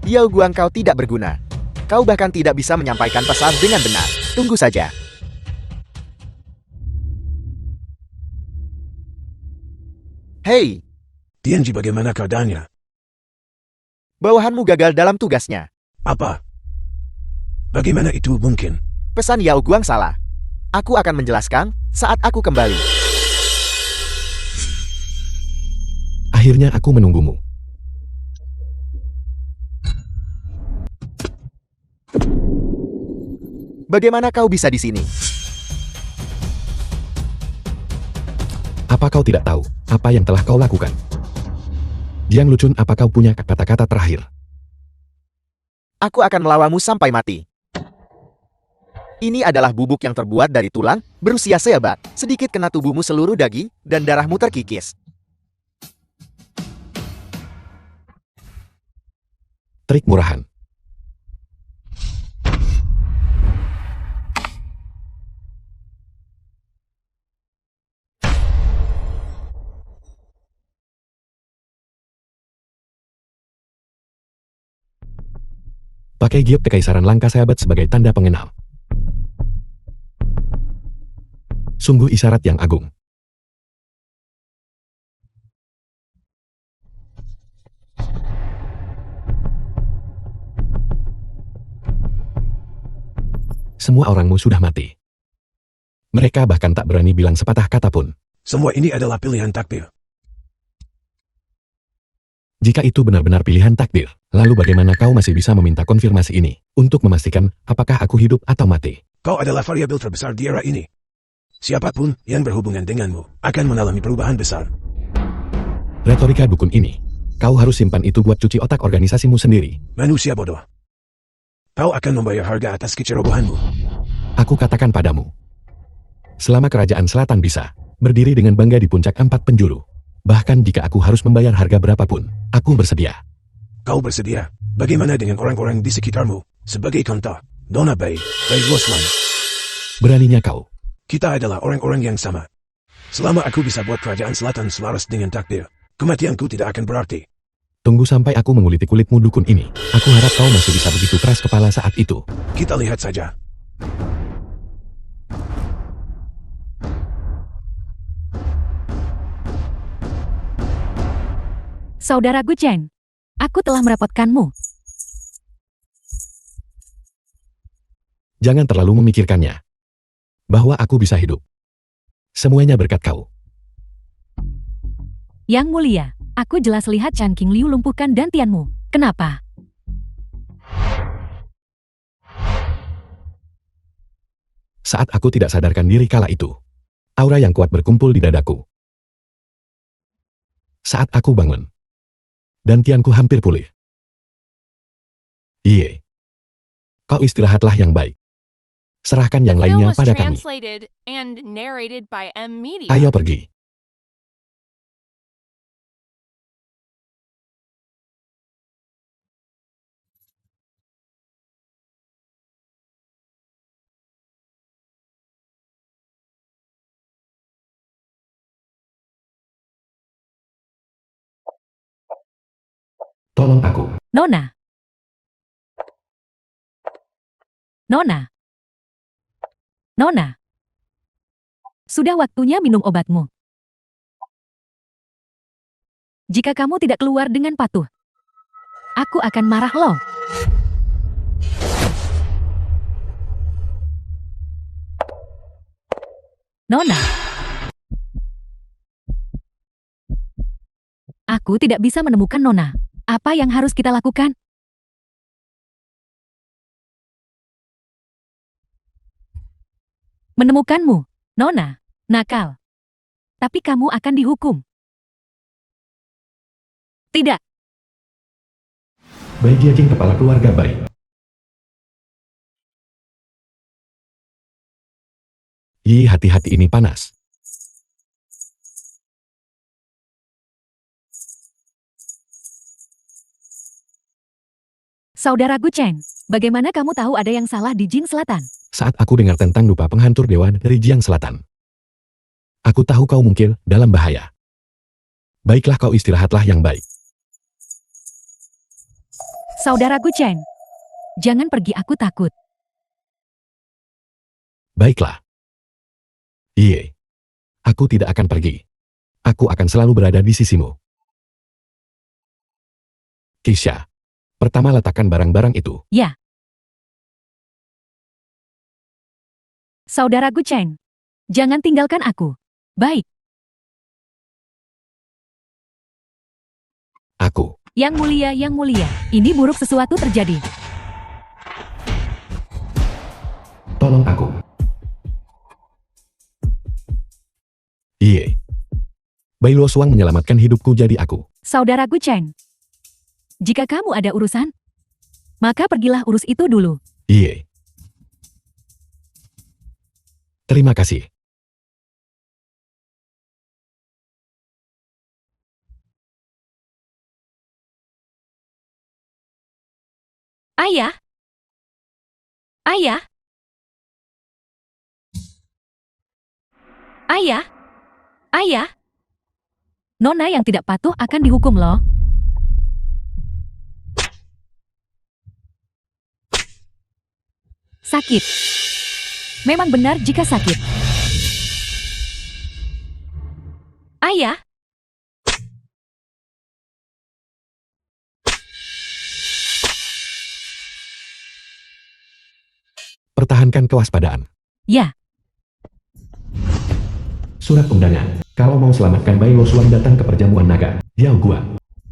Yao Guang, kau tidak berguna. Kau bahkan tidak bisa menyampaikan pesan dengan benar. Tunggu saja. Hei, Tianji, bagaimana keadaannya? bawahanmu gagal dalam tugasnya. Apa? Bagaimana itu mungkin? Pesan Yao Guang salah. Aku akan menjelaskan saat aku kembali. Akhirnya aku menunggumu. Bagaimana kau bisa di sini? Apa kau tidak tahu apa yang telah kau lakukan? Jiang Lucun, apa kau punya kata-kata terakhir? Aku akan melawanmu sampai mati. Ini adalah bubuk yang terbuat dari tulang, berusia seabad. Sedikit kena tubuhmu, seluruh daging, dan darahmu terkikis. Trik murahan. Pakai giok kekaisaran langka sahabat sebagai tanda pengenal. Sungguh isyarat yang agung. Semua orangmu sudah mati. Mereka bahkan tak berani bilang sepatah kata pun. Semua ini adalah pilihan takdir. Jika itu benar-benar pilihan takdir, lalu bagaimana kau masih bisa meminta konfirmasi ini untuk memastikan apakah aku hidup atau mati? Kau adalah variabel terbesar di era ini. Siapapun yang berhubungan denganmu akan mengalami perubahan besar. Retorika dukun ini, kau harus simpan itu buat cuci otak organisasimu sendiri. Manusia bodoh. Kau akan membayar harga atas kecerobohanmu. Aku katakan padamu, selama kerajaan selatan bisa berdiri dengan bangga di puncak 4 penjuru, bahkan jika aku harus membayar harga berapapun, aku bersedia. Kau bersedia? Bagaimana dengan orang-orang di sekitarmu? Sebagai contoh, Nona Bai Luosuan. Beraninya kau. Kita adalah orang-orang yang sama. Selama aku bisa buat kerajaan selatan selaras dengan takdir, kematianku tidak akan berarti. Tunggu sampai aku menguliti kulitmu dukun ini. Aku harap kau masih bisa begitu keras kepala saat itu. Kita lihat saja. Saudara Gu Chen, aku telah merepotkanmu. Jangan terlalu memikirkannya. Bahwa aku bisa hidup. Semuanya berkat kau. Yang mulia, aku jelas lihat Chan King Liu lumpuhkan dantianmu. Kenapa? Saat aku tidak sadarkan diri kala itu, aura yang kuat berkumpul di dadaku. Saat aku bangun, dantianku hampir pulih. Iye. Kau istirahatlah yang baik. Serahkan yang The lainnya film was pada kami. translated and narrated by M Media. Ayo pergi. Tolong aku. Nona. Nona. Nona. Sudah waktunya minum obatmu. Jika kamu tidak keluar dengan patuh, aku akan marah loh. Nona. Aku tidak bisa menemukan Nona. Apa yang harus kita lakukan? Menemukanmu, Nona, nakal. Tapi kamu akan dihukum. Tidak, Bai Jiajing kepala keluarga Bai. Yi, hati-hati ini panas. Saudara Gu Chen, bagaimana kamu tahu ada yang salah di Jin Selatan? Saat aku dengar tentang dupa penghantur dewa dari Jiang Selatan. Aku tahu kau mungkin dalam bahaya. Baiklah, kau istirahatlah yang baik. Saudara Gu Chen, jangan pergi, aku takut. Baiklah. Iye. Aku tidak akan pergi. Aku akan selalu berada di sisimu. Keisha. Pertama letakkan barang-barang itu. Ya. Saudara Gu Chen, jangan tinggalkan aku. Baik, Aku. yang mulia, ini buruk sesuatu terjadi. Tolong aku. Iye. Bai Luosuang menyelamatkan hidupku, jadi aku. Saudara Gu Chen, jika kamu ada urusan, maka pergilah urus itu dulu. Iye. Terima kasih. Ayah? Ayah? Ayah? Ayah? Nona yang tidak patuh akan dihukum loh. Sakit. Memang benar jika sakit. Ayah? Pertahankan kewaspadaan. Ya, Surat undangan. Kalau mau selamatkan Bai Luosuang, datang ke perjamuan naga. Yao Gua.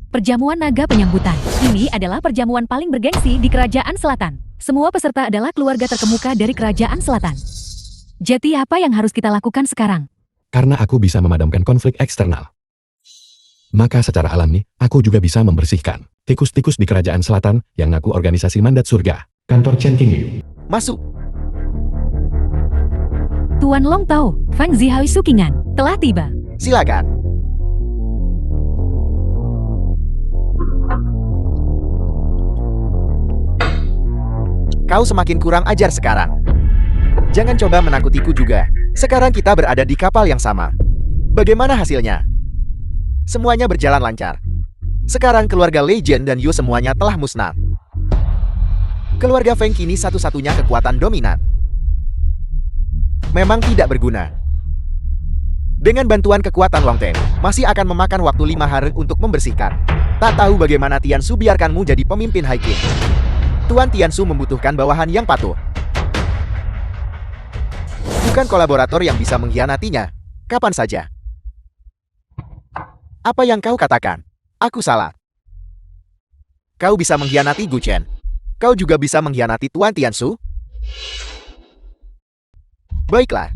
perjamuan naga penyambutan. Ini adalah perjamuan paling bergengsi di Kerajaan Selatan. Semua peserta adalah keluarga terkemuka dari Kerajaan Selatan. Jadi apa yang harus kita lakukan sekarang? Karena aku bisa memadamkan konflik eksternal. Maka secara alami, aku juga bisa membersihkan tikus-tikus di Kerajaan Selatan yang ngaku organisasi mandat surga. Kantor Chen Qingyu. Masuk. Tuan Long Tao, Fang Zihui Sukingan, telah tiba. Silakan. kau semakin kurang ajar sekarang. Jangan coba menakutiku juga. Sekarang kita berada di kapal yang sama. Bagaimana hasilnya? Semuanya berjalan lancar. Sekarang keluarga Legend dan Yu semuanya telah musnah. Keluarga Feng kini satu-satunya kekuatan dominan. Memang tidak berguna. Dengan bantuan kekuatan Long Teng, masih akan memakan waktu 5 hari untuk membersihkan. Tak tahu bagaimana Tiansu biarkanmu jadi pemimpin High King. Tuan Tiansu membutuhkan bawahan yang patuh. Bukan kolaborator yang bisa mengkhianatinya. Kapan saja. Apa yang kau katakan? Aku salah. Kau bisa mengkhianati Gu Chen. Kau juga bisa mengkhianati Tuan Tiansu? Baiklah.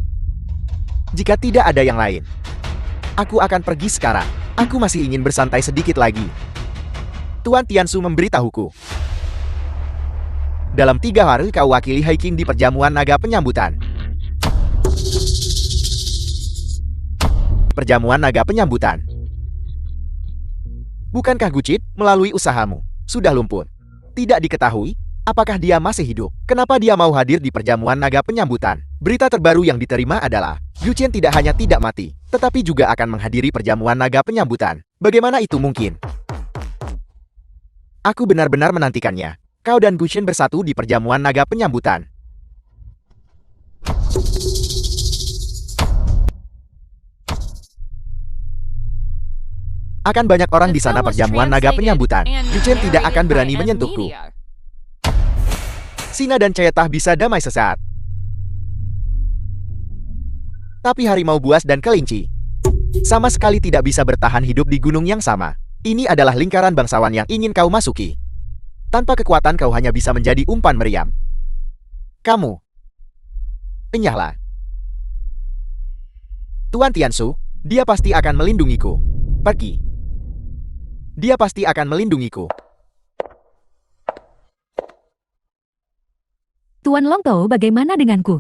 Jika tidak ada yang lain, aku akan pergi sekarang. Aku masih ingin bersantai sedikit lagi. Tuan Tiansu memberitahuku. Dalam 3 hari kau wakili High King di perjamuan naga penyambutan. Perjamuan naga penyambutan. Bukankah Gucit, melalui usahamu, sudah lumpuh? Tidak diketahui, apakah dia masih hidup? Kenapa dia mau hadir di perjamuan naga penyambutan? Berita terbaru yang diterima adalah, Yu Chen tidak hanya tidak mati, tetapi juga akan menghadiri perjamuan naga penyambutan. Bagaimana itu mungkin? Aku benar-benar menantikannya. Kau dan Gu Chen bersatu di perjamuan naga penyambutan. Akan banyak orang di sana perjamuan naga penyambutan. Gu Chen tidak akan berani menyentuhku. Sina dan Cayetah bisa damai sesaat. Tapi harimau buas dan kelinci sama sekali tidak bisa bertahan hidup di gunung yang sama. Ini adalah lingkaran bangsawan yang ingin kau masuki. Tanpa kekuatan kau hanya bisa menjadi umpan meriam. Kamu. Enyahlah. Tuan Tiansu, dia pasti akan melindungiku. Pergi. Dia pasti akan melindungiku. Tuan Longtou, bagaimana denganku?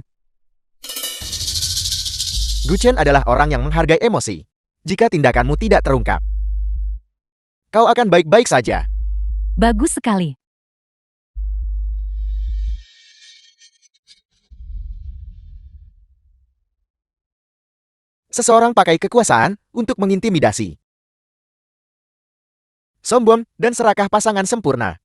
Gu Chen adalah orang yang menghargai emosi. Jika tindakanmu tidak terungkap, kau akan baik-baik saja. Bagus sekali. Seseorang pakai kekuasaan untuk mengintimidasi. Sombong dan serakah pasangan sempurna.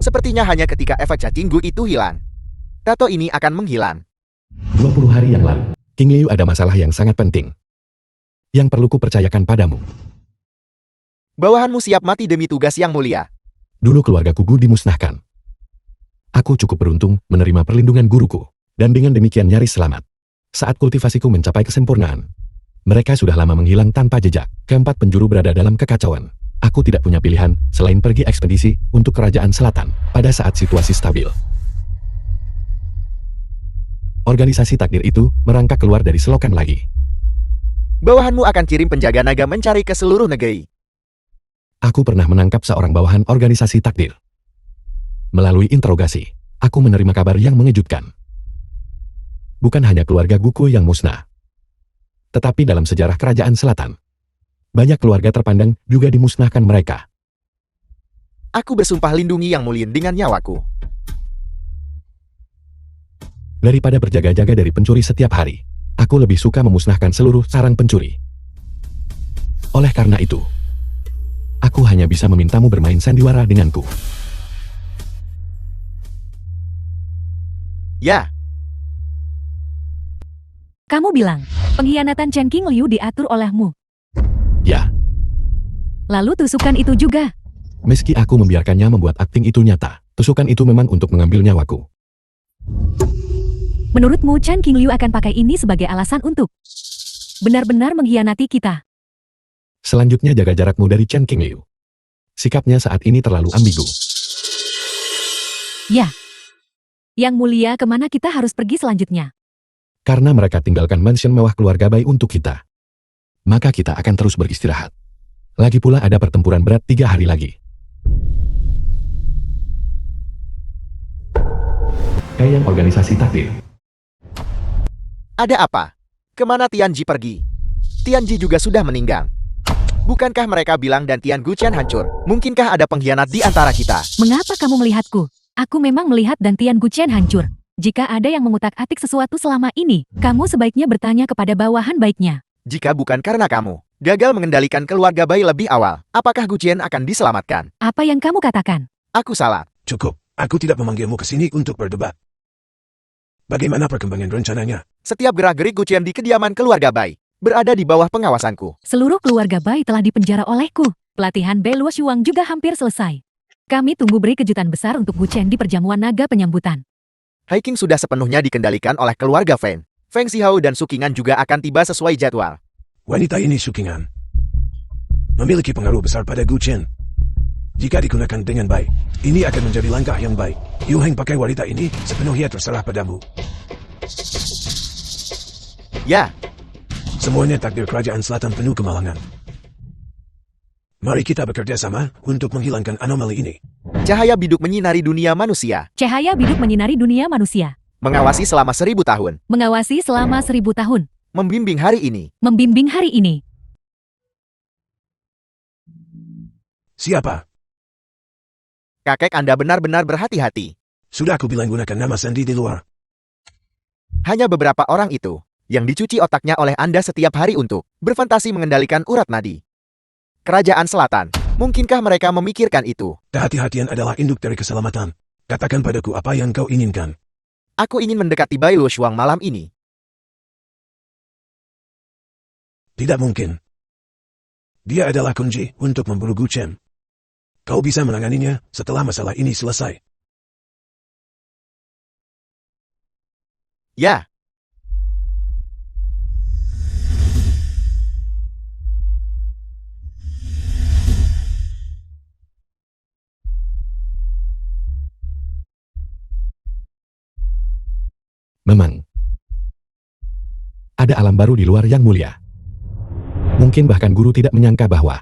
Sepertinya hanya ketika efek cacing Gu itu hilang, tato ini akan menghilang. 20 hari yang lalu, King Liu ada masalah yang sangat penting. Yang perlu kupercayakan padamu. Bawahanmu siap mati demi tugas yang mulia. Dulu keluarga Gu dimusnahkan. Aku cukup beruntung menerima perlindungan guruku. Dan dengan demikian nyaris selamat. Saat kultivasiku mencapai kesempurnaan, mereka sudah lama menghilang tanpa jejak. Keempat penjuru berada dalam kekacauan. Aku tidak punya pilihan selain pergi ekspedisi untuk kerajaan selatan pada saat situasi stabil. Organisasi takdir itu merangkak keluar dari selokan lagi. Bawahanmu akan kirim penjaga naga mencari ke seluruh negeri. Aku pernah menangkap seorang bawahan organisasi takdir. Melalui interogasi, aku menerima kabar yang mengejutkan. Bukan hanya keluarga Guku yang musnah, tetapi dalam sejarah kerajaan selatan, banyak keluarga terpandang juga dimusnahkan mereka. Aku bersumpah lindungi yang mulia dengan nyawaku. Daripada berjaga-jaga dari pencuri setiap hari, aku lebih suka memusnahkan seluruh sarang pencuri. Oleh karena itu, aku hanya bisa memintamu bermain sandiwara denganku. Ya. Kamu bilang, pengkhianatan Chen King Liu diatur olehmu. Ya, Lalu tusukan itu juga. meski aku membiarkannya membuat akting itu nyata, tusukan itu memang untuk mengambil nyawaku. Menurutmu Chen King Liu akan pakai ini sebagai alasan untuk benar-benar mengkhianati kita? Selanjutnya jaga jarakmu dari Chen King Liu. Sikapnya saat ini terlalu ambigu. Ya. Yang mulia, kemana kita harus pergi selanjutnya? Karena mereka tinggalkan mansion mewah keluarga bayi untuk kita, maka kita akan terus beristirahat. Lagi pula ada pertempuran berat 3 hari lagi. Kayak organisasi takdir. Ada apa? Kemana Tianji pergi? Tianji juga sudah meninggal. Bukankah mereka bilang Dantian Guchen hancur? Mungkinkah ada pengkhianat di antara kita? Mengapa kamu melihatku? Aku memang melihat Dantian Guchen hancur. Jika ada yang mengutak-atik sesuatu selama ini, kamu sebaiknya bertanya kepada bawahan baiknya. Jika bukan karena kamu gagal mengendalikan keluarga Bai lebih awal, apakah Guchen akan diselamatkan? Apa yang kamu katakan? Aku salah. Cukup, aku tidak memanggilmu ke sini untuk berdebat. Bagaimana perkembangan rencananya? Setiap gerak-gerik Guchen di kediaman keluarga Bai berada di bawah pengawasanku. Seluruh keluarga Bai telah dipenjara olehku. Pelatihan Bei Luo Shuang juga hampir selesai. Kami tunggu beri kejutan besar untuk Guchen di perjamuan naga penyambutan. Hiking sudah sepenuhnya dikendalikan oleh keluarga Feng. Feng Xiao dan Sukingan juga akan tiba sesuai jadwal. Wanita ini Sukingan memiliki pengaruh besar pada Guchen. Jika digunakan dengan baik, ini akan menjadi langkah yang baik. Yu Heng pakai wanita ini sepenuhnya terserah padamu. Ya, Semuanya takdir kerajaan selatan penuh kemalangan. Mari kita bekerja sama untuk menghilangkan anomali ini. cahaya biduk menyinari dunia manusia. Cahaya biduk menyinari dunia manusia. Mengawasi selama 1000 tahun. Mengawasi selama 1000 tahun. Membimbing hari ini. Membimbing hari ini. Siapa? Kakek Anda benar-benar berhati-hati. Sudah aku bilang gunakan nama sandi di luar. Hanya beberapa orang itu yang dicuci otaknya oleh Anda setiap hari untuk berfantasi mengendalikan urat nadi. Kerajaan Selatan, mungkinkah mereka memikirkan itu? Kehati-hatian adalah induk dari keselamatan. Katakan padaku apa yang kau inginkan. Aku ingin mendekati Bai Luo Shuang malam ini. Tidak mungkin. Dia adalah kunci untuk memburu Guchen. Kau bisa menanganinya setelah masalah ini selesai. Ya, Memang. Ada alam baru di luar yang mulia. Mungkin bahkan guru tidak menyangka bahwa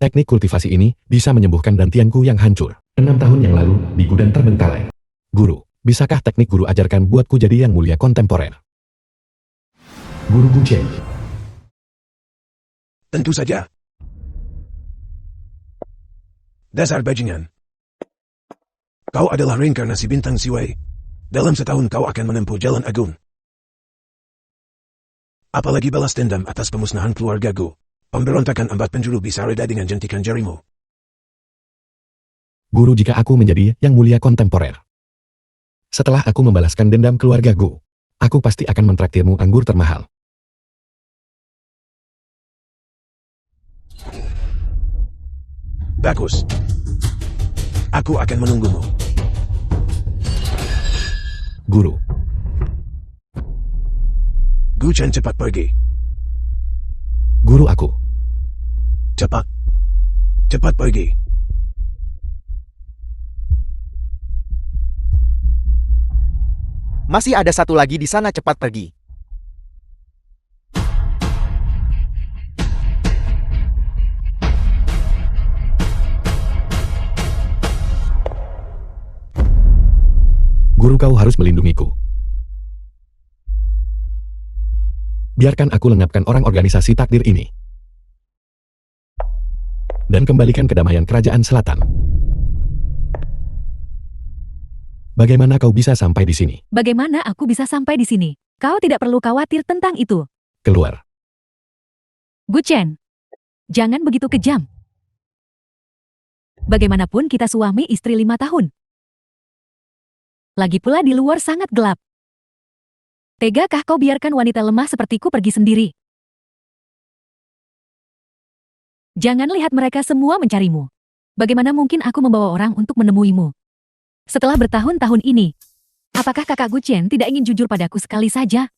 teknik kultivasi ini bisa menyembuhkan dantianku yang hancur 6 tahun yang lalu di gudang terbengkalai. Guru, bisakah teknik guru ajarkan buatku jadi yang mulia kontemporer? Guru Guchen. Tentu saja. Dasar bajingan. Kau adalah reinkarnasi bintang Siwei. Dalam setahun kau akan menempuh jalan agung. Apalagi balas dendam atas pemusnahan keluargaku. Pemberontakan empat penjuru bisa reda dengan jentikan jarimu. Guru, jika aku menjadi yang mulia kontemporer. Setelah aku membalaskan dendam keluargaku, aku pasti akan mentraktirmu anggur termahal. Bagus. Aku akan menunggumu. Guru, Guchen cepat pergi. guru aku. Cepat. Cepat pergi. masih ada satu lagi di sana, cepat pergi. Guru, kau harus melindungiku. Biarkan aku lenyapkan orang organisasi takdir ini. Dan kembalikan kedamaian kerajaan selatan. Bagaimana kau bisa sampai di sini? Bagaimana aku bisa sampai di sini? Kau tidak perlu khawatir tentang itu. Keluar. Guchen, jangan begitu kejam. Bagaimanapun kita suami istri 5 tahun. Lagi pula di luar sangat gelap. Tegakah kau biarkan wanita lemah sepertiku pergi sendiri? Jangan lihat mereka semua mencarimu. Bagaimana mungkin aku membawa orang untuk menemuimu? Setelah bertahun-tahun ini, apakah kakak Guchen tidak ingin jujur padaku sekali saja?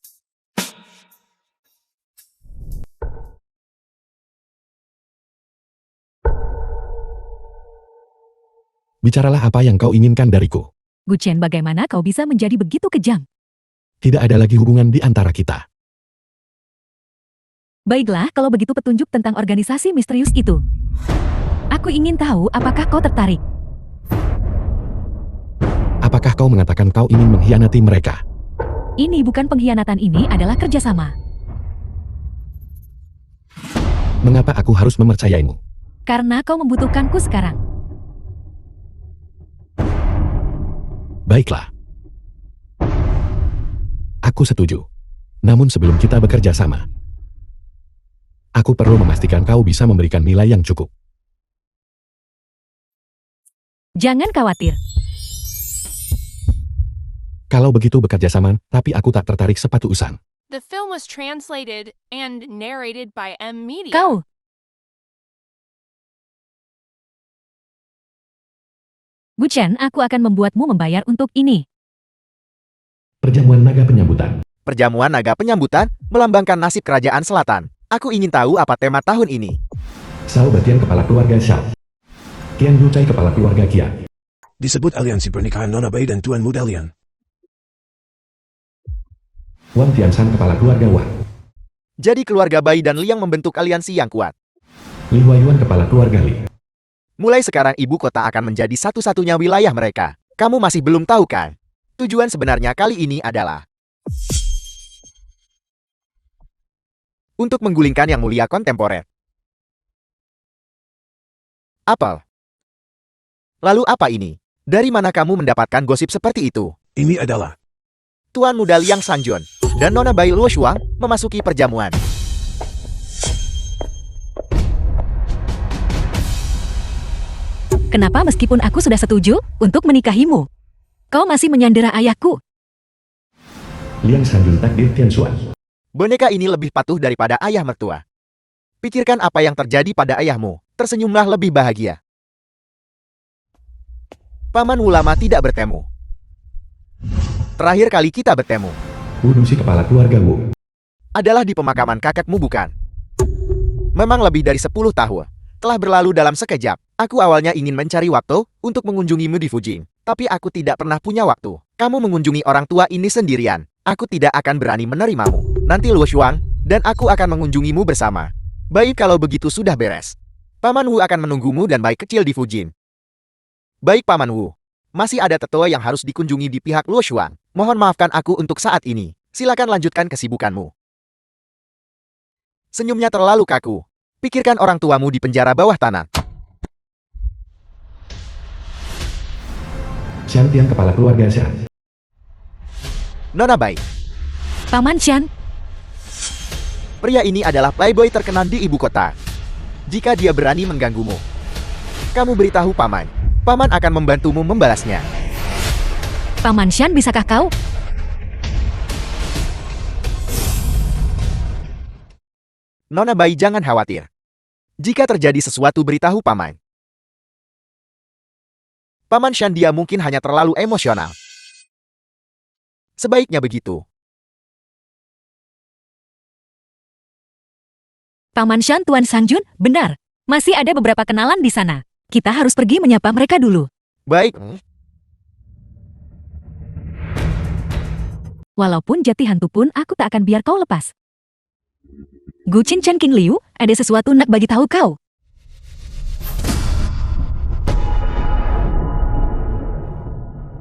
Bicaralah apa yang kau inginkan dariku. Guchen, bagaimana kau bisa menjadi begitu kejam? Tidak ada lagi hubungan di antara kita. Baiklah, kalau begitu petunjuk tentang organisasi misterius itu. Aku ingin tahu apakah kau tertarik. Apakah kau mengatakan kau ingin mengkhianati mereka? Ini bukan pengkhianatan, ini adalah kerjasama. Mengapa aku harus mempercayaimu? Karena kau membutuhkanku sekarang. Baiklah. Aku setuju. Namun sebelum kita bekerja sama, aku perlu memastikan kau bisa memberikan nilai yang cukup. Jangan khawatir. Kalau begitu bekerja sama, tapi aku tak tertarik sepatu usang. The film was translated and narrated by M Media. Kau. Guchen, aku akan membuatmu membayar untuk ini. Perjamuan naga penyambutan. Perjamuan naga penyambutan melambangkan nasib kerajaan selatan. Aku ingin tahu apa tema tahun ini. Sao Batian kepala keluarga Shao. Qian Yucai kepala keluarga Kia. Disebut aliansi pernikahan Nona Bai dan Tuan Muda Lian. Wang Tianshan kepala keluarga Wang. Jadi keluarga Bai dan Liang membentuk aliansi yang kuat. Li Huayuan kepala keluarga Li. Mulai sekarang ibu kota akan menjadi satu-satunya wilayah mereka. Kamu masih belum tahu kan? Tujuan sebenarnya kali ini adalah untuk menggulingkan yang mulia kontemporer. Apel. Lalu apa ini? Dari mana kamu mendapatkan gosip seperti itu? Ini adalah Tuan Muda Liang Sanjun dan Nona Bai Luo Shuang memasuki perjamuan. Kenapa meskipun aku sudah setuju untuk menikahimu, kau masih menyandera ayahku? Liang Sanjun takdir Tianxuan. Boneka ini lebih patuh daripada ayah mertua. Pikirkan apa yang terjadi pada ayahmu. Tersenyumlah lebih bahagia. Paman Wu lama tidak bertemu. Terakhir kali kita bertemu Wu Dusi kepala keluarga Wu. adalah di pemakaman kakekmu, bukan? Memang lebih dari 10 tahun telah berlalu dalam sekejap. Aku awalnya ingin mencari waktu untuk mengunjungimu di Fujin, tapi aku tidak pernah punya waktu. Kamu mengunjungi orang tua ini sendirian. Aku tidak akan berani menerimamu. Nanti Luo Shuang dan aku akan mengunjungimu bersama. Baik, kalau begitu sudah beres. Paman Wu akan menunggumu dan baik kecil di Fujin. Baik, Paman Wu. Masih ada tetua yang harus dikunjungi di pihak Luo Shuang. Mohon maafkan aku untuk saat ini. Silakan lanjutkan kesibukanmu. Senyumnya terlalu kaku. Pikirkan orang tuamu di penjara bawah tanah. Xian Tian kepala keluarga Xian. Nona Bai, Paman Xian, pria ini adalah playboy terkenal di ibu kota. Jika dia berani mengganggumu, kamu beritahu Paman. Paman akan membantumu membalasnya. Paman Xian, bisakah kau? Nona Bai, jangan khawatir. Jika terjadi sesuatu, beritahu Paman. Paman Xian, dia mungkin hanya terlalu emosional. Sebaiknya begitu. Paman Xian, Tuan Sanjun, benar. Masih ada beberapa kenalan di sana. Kita harus pergi menyapa mereka dulu. Baik. Walaupun jati hantu pun aku tak akan biar kau lepas. Gu Qin Chen King Liu, ada sesuatu nak bagi tahu kau.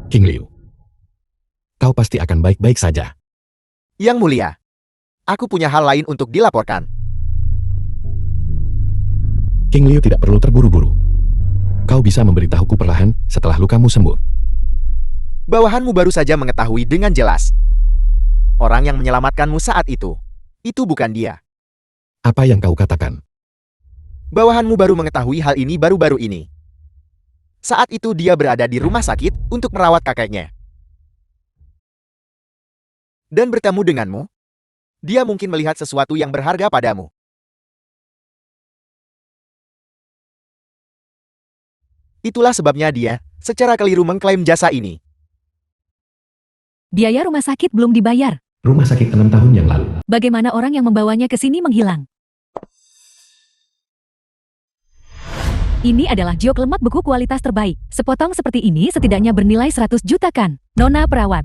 King Liu. Kau pasti akan baik-baik saja. Yang mulia, aku punya hal lain untuk dilaporkan. King Liu tidak perlu terburu-buru. Kau bisa memberitahuku perlahan setelah lukamu sembuh. Bawahanmu baru saja mengetahui dengan jelas. Orang yang menyelamatkanmu saat itu bukan dia. Apa yang kau katakan? Bawahanmu baru mengetahui hal ini baru-baru ini. Saat itu dia berada di rumah sakit untuk merawat kakeknya. Dan bertemu denganmu. Dia mungkin melihat sesuatu yang berharga padamu. Itulah sebabnya dia secara keliru mengklaim jasa ini. Biaya rumah sakit belum dibayar. Rumah sakit 6 tahun yang lalu. Bagaimana orang yang membawanya ke sini menghilang? Ini adalah jok lemak beku kualitas terbaik. Sepotong seperti ini setidaknya bernilai 100 juta kan? Nona perawat.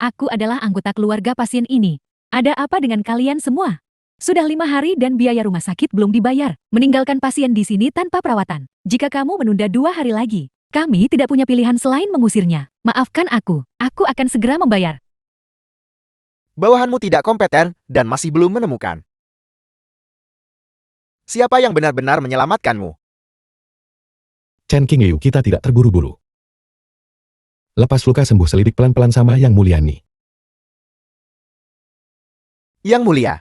Aku adalah anggota keluarga pasien ini. Ada apa dengan kalian semua? Sudah 5 hari dan biaya rumah sakit belum dibayar. Meninggalkan pasien di sini tanpa perawatan. Jika kamu menunda 2 hari lagi, kami tidak punya pilihan selain mengusirnya. Maafkan aku akan segera membayar. Bawahanmu tidak kompeten dan masih belum menemukan Siapa yang benar-benar menyelamatkanmu? Chen King Liu, kita tidak terburu-buru. Lepas luka sembuh selidik pelan-pelan sama Yang Mulia Ni. Yang Mulia.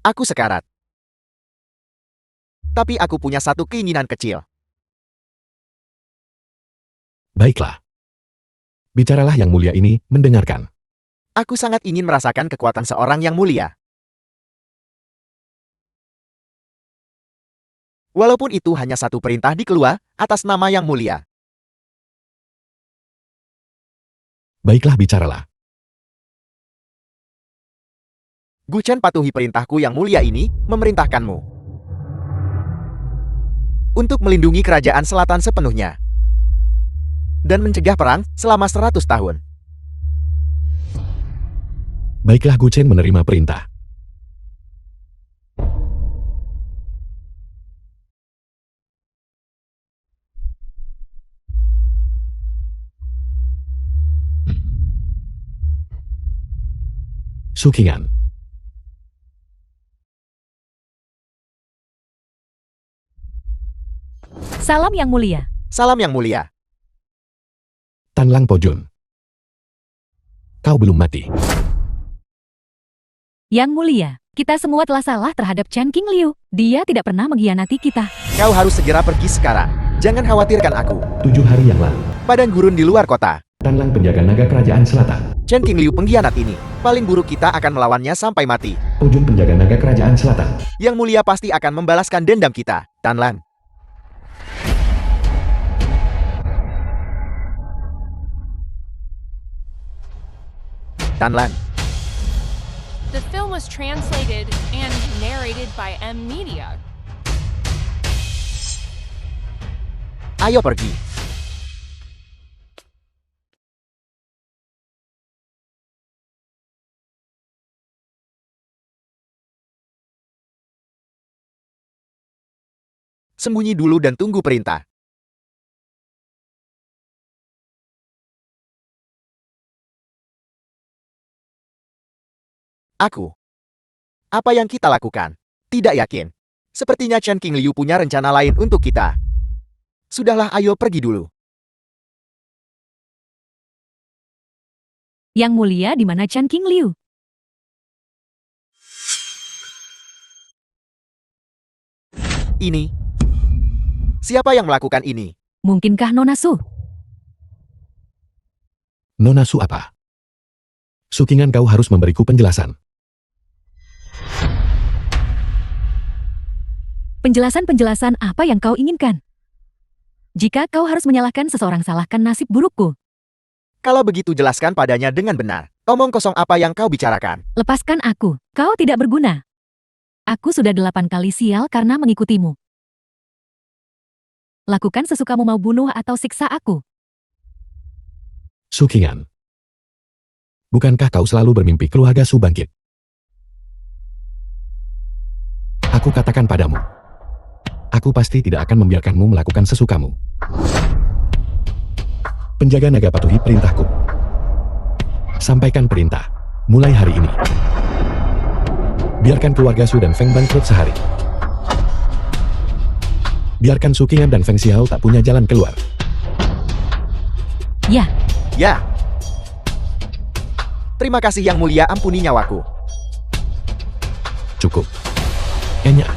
Aku sekarat. Tapi aku punya satu keinginan kecil. Baiklah. Bicaralah Yang Mulia ini, mendengarkan. Aku sangat ingin merasakan kekuatan seorang yang mulia. Walaupun itu hanya satu perintah di Kelua, atas nama Yang Mulia. Baiklah, bicaralah. Gu Chen patuhi perintahku yang mulia ini, memerintahkanmu untuk melindungi kerajaan selatan sepenuhnya dan mencegah perang selama 100 tahun. Baiklah, Gu Chen menerima perintah. Sukingan. Salam Yang Mulia. Salam Yang Mulia. Tanlang Pojun. Kau belum mati. Yang Mulia, kita semua telah salah terhadap Chen King Liu. Dia tidak pernah mengkhianati kita. Kau harus segera pergi sekarang. Jangan khawatirkan aku. 7 hari yang lalu, Padang gurun di luar kota. Tanlang penjaga naga kerajaan selatan. Chen King Liu pengkhianat ini. Paling buruk kita akan melawannya sampai mati. Pojun penjaga naga kerajaan selatan. Yang Mulia pasti akan membalaskan dendam kita. Tanlan. Tanlan. The film was translated and narrated by M Media. Ayo pergi. Sembunyi dulu dan tunggu perintah. Aku. Apa yang kita lakukan? Tidak yakin. Sepertinya Chen King Liu punya rencana lain untuk kita. Sudahlah, ayo pergi dulu. Yang Mulia, di mana Chen King Liu? Ini. Siapa yang melakukan ini? Mungkinkah Nona Su? Nona Su apa? Sukingan, kau harus memberiku penjelasan. Penjelasan-penjelasan apa yang kau inginkan? Jika kau harus menyalahkan seseorang, salahkan nasib burukku. Kalau begitu jelaskan padanya dengan benar. Omong kosong apa yang kau bicarakan? Lepaskan aku, kau tidak berguna. Aku sudah 8 kali sial karena mengikutimu. Lakukan sesukamu, mau bunuh atau siksa aku. Sukingan. Bukankah kau selalu bermimpi keluarga Su bangkit? Aku katakan padamu. Aku pasti tidak akan membiarkanmu melakukan sesukamu. Penjaga naga, patuhi perintahku. Sampaikan perintah. Mulai hari ini. Biarkan keluarga Su dan Feng bangkrut sehari. Biarkan Sukingan dan Feng Xiao tak punya jalan keluar. Ya, Ya. Terima kasih Yang Mulia, ampuni nyawaku. Cukup. Enya.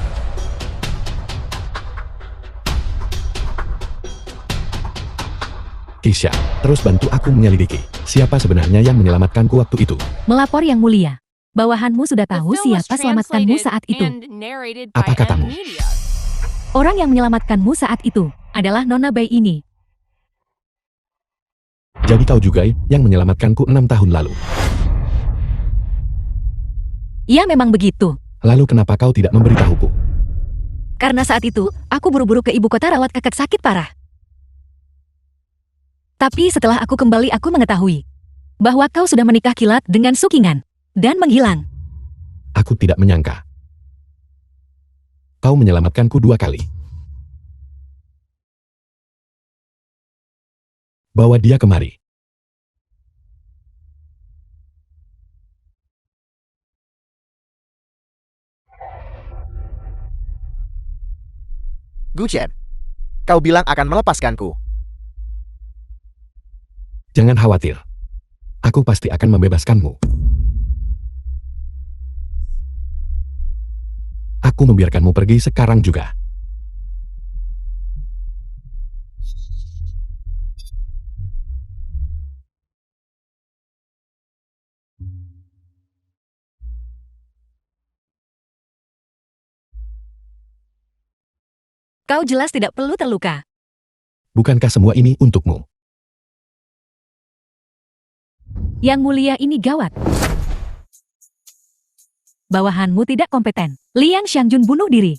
Kisha, terus bantu aku menyelidiki siapa sebenarnya yang menyelamatkanku waktu itu. melapor Yang Mulia. Bawahanmu sudah The tahu film was siapa selamatkanmu translated saat itu. and narrated by Apa katamu? M Media. Orang yang menyelamatkanmu saat itu adalah Nona Bai ini. Jadi kau juga yang menyelamatkanku 6 tahun lalu. Ya, memang begitu. Lalu kenapa kau tidak memberitahuku? Karena saat itu, aku buru-buru ke ibu kota rawat kakek sakit parah. Tapi setelah aku kembali, aku mengetahui bahwa kau sudah menikah kilat dengan Sukingan dan menghilang. Aku tidak menyangka. Kau menyelamatkanku 2 kali. Bawa dia kemari. Gu Chen, kau bilang akan melepaskanku. Jangan khawatir. Aku pasti akan membebaskanmu. Aku membiarkanmu pergi sekarang juga. Kau jelas tidak perlu terluka. Bukankah semua ini untukmu? Yang mulia ini gawat. Bawahanmu tidak kompeten. Liang Xiangjun bunuh diri.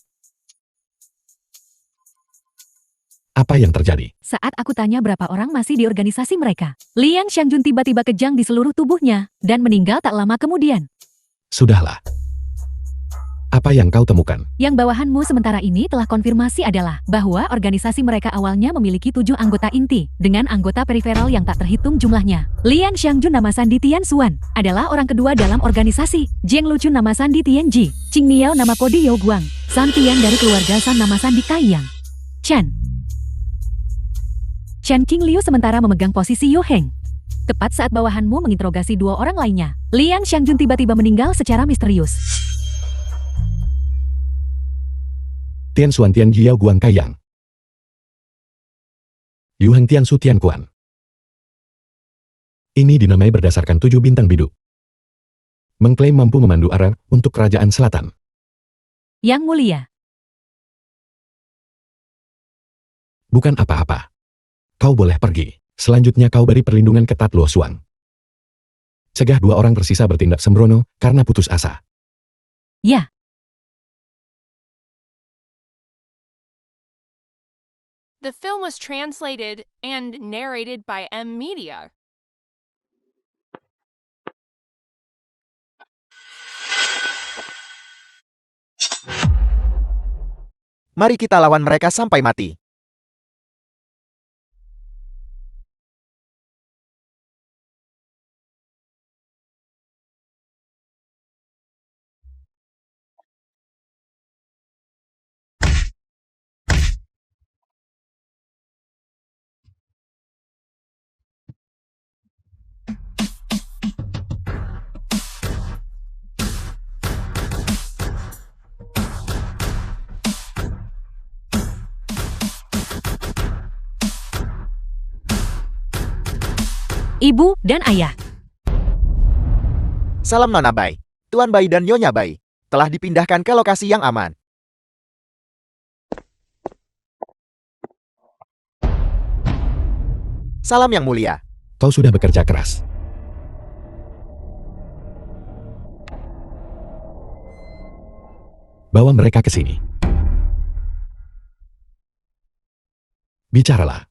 Apa yang terjadi? Saat aku tanya berapa orang masih di organisasi mereka, Liang Xiangjun tiba-tiba kejang di seluruh tubuhnya dan meninggal tak lama kemudian. Sudahlah. Apa yang kau temukan? Yang bawahanmu sementara ini telah konfirmasi adalah bahwa organisasi mereka awalnya memiliki 7 anggota inti, dengan anggota periferal yang tak terhitung jumlahnya. Liang Xiangjun nama Sandi Tianxuan adalah orang kedua dalam organisasi. Jiang Luchun nama Sandi Tianji, Qing Miao nama Kodi Yao Guang, San Tian dari keluarga San nama Sandi Kaiyang. Chen Qingliu sementara memegang posisi Yu Heng. Tepat saat bawahanmu menginterogasi 2 orang lainnya, Liang Xiangjun tiba-tiba meninggal secara misterius. Tian Xuan Tian Jiao Guang Kaiyang. Yu Heng Tian Su Tian Kuan. Ini dinamai berdasarkan 7 bintang bidu. Mengklaim mampu memandu arah untuk kerajaan selatan. Yang mulia, Bukan apa-apa. Kau boleh pergi. Selanjutnya kau beri perlindungan ketat Luo Xuang. Cegah 2 orang tersisa bertindak sembrono karena putus asa. ya. The film was translated and narrated by M Media. Mari kita lawan mereka sampai mati. Ibu dan ayah. Salam Nona Bai. Tuan Bai dan Nyonya Bai telah dipindahkan ke lokasi yang aman. Salam yang mulia. Kau sudah bekerja keras. Bawa mereka ke sini. Bicaralah.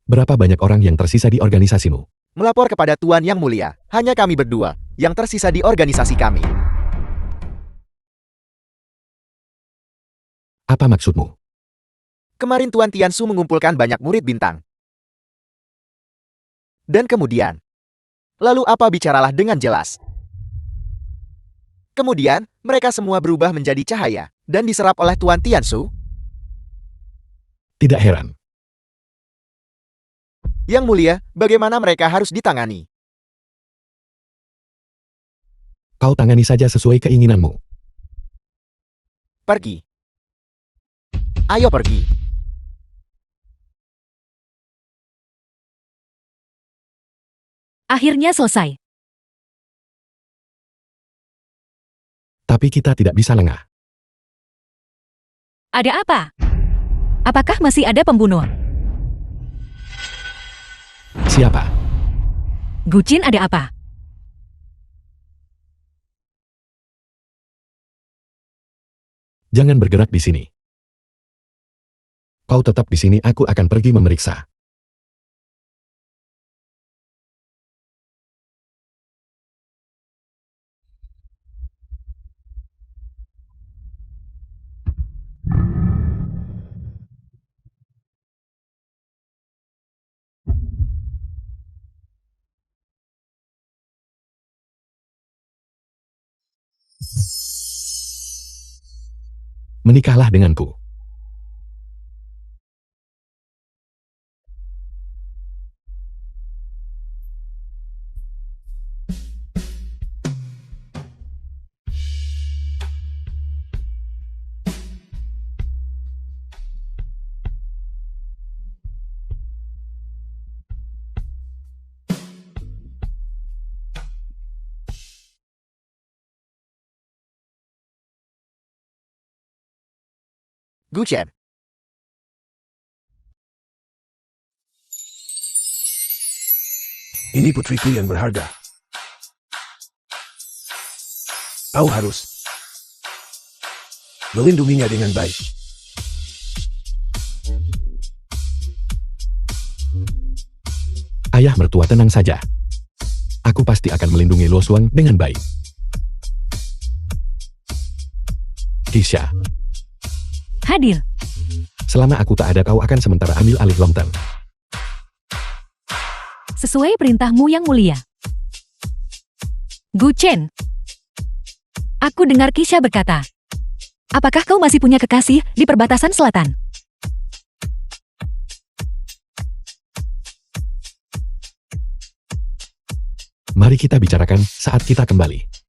Berapa banyak orang yang tersisa di organisasimu? Melapor kepada Tuan yang mulia. Hanya kami berdua yang tersisa di organisasi kami. Apa maksudmu? Kemarin Tuan Tiansu mengumpulkan banyak murid bintang. Dan kemudian, lalu apa bicaralah dengan jelas. Kemudian, mereka semua berubah menjadi cahaya dan diserap oleh Tuan Tiansu. Tidak heran. Yang mulia, bagaimana mereka harus ditangani? Kau tangani saja sesuai keinginanmu. Pergi. Ayo pergi. Akhirnya selesai. Tapi kita tidak bisa lengah. Ada apa? Apakah masih ada pembunuh? Siapa? Gucin ada apa? Jangan bergerak di sini. Kau tetap di sini, aku akan pergi memeriksa. Menikahlah denganku. Gu Chen. Ini putriku yang berharga. Kau harus melindunginya dengan baik. Ayah mertua, tenang saja. Aku pasti akan melindungi Luo Xuang dengan baik. Kisha, Hadir. selama aku tak ada, kau akan sementara ambil alih Longteng. Sesuai perintahmu yang mulia. Gu Chen. Aku dengar Kisha berkata, apakah kau masih punya kekasih di perbatasan selatan? Mari kita bicarakan saat kita kembali.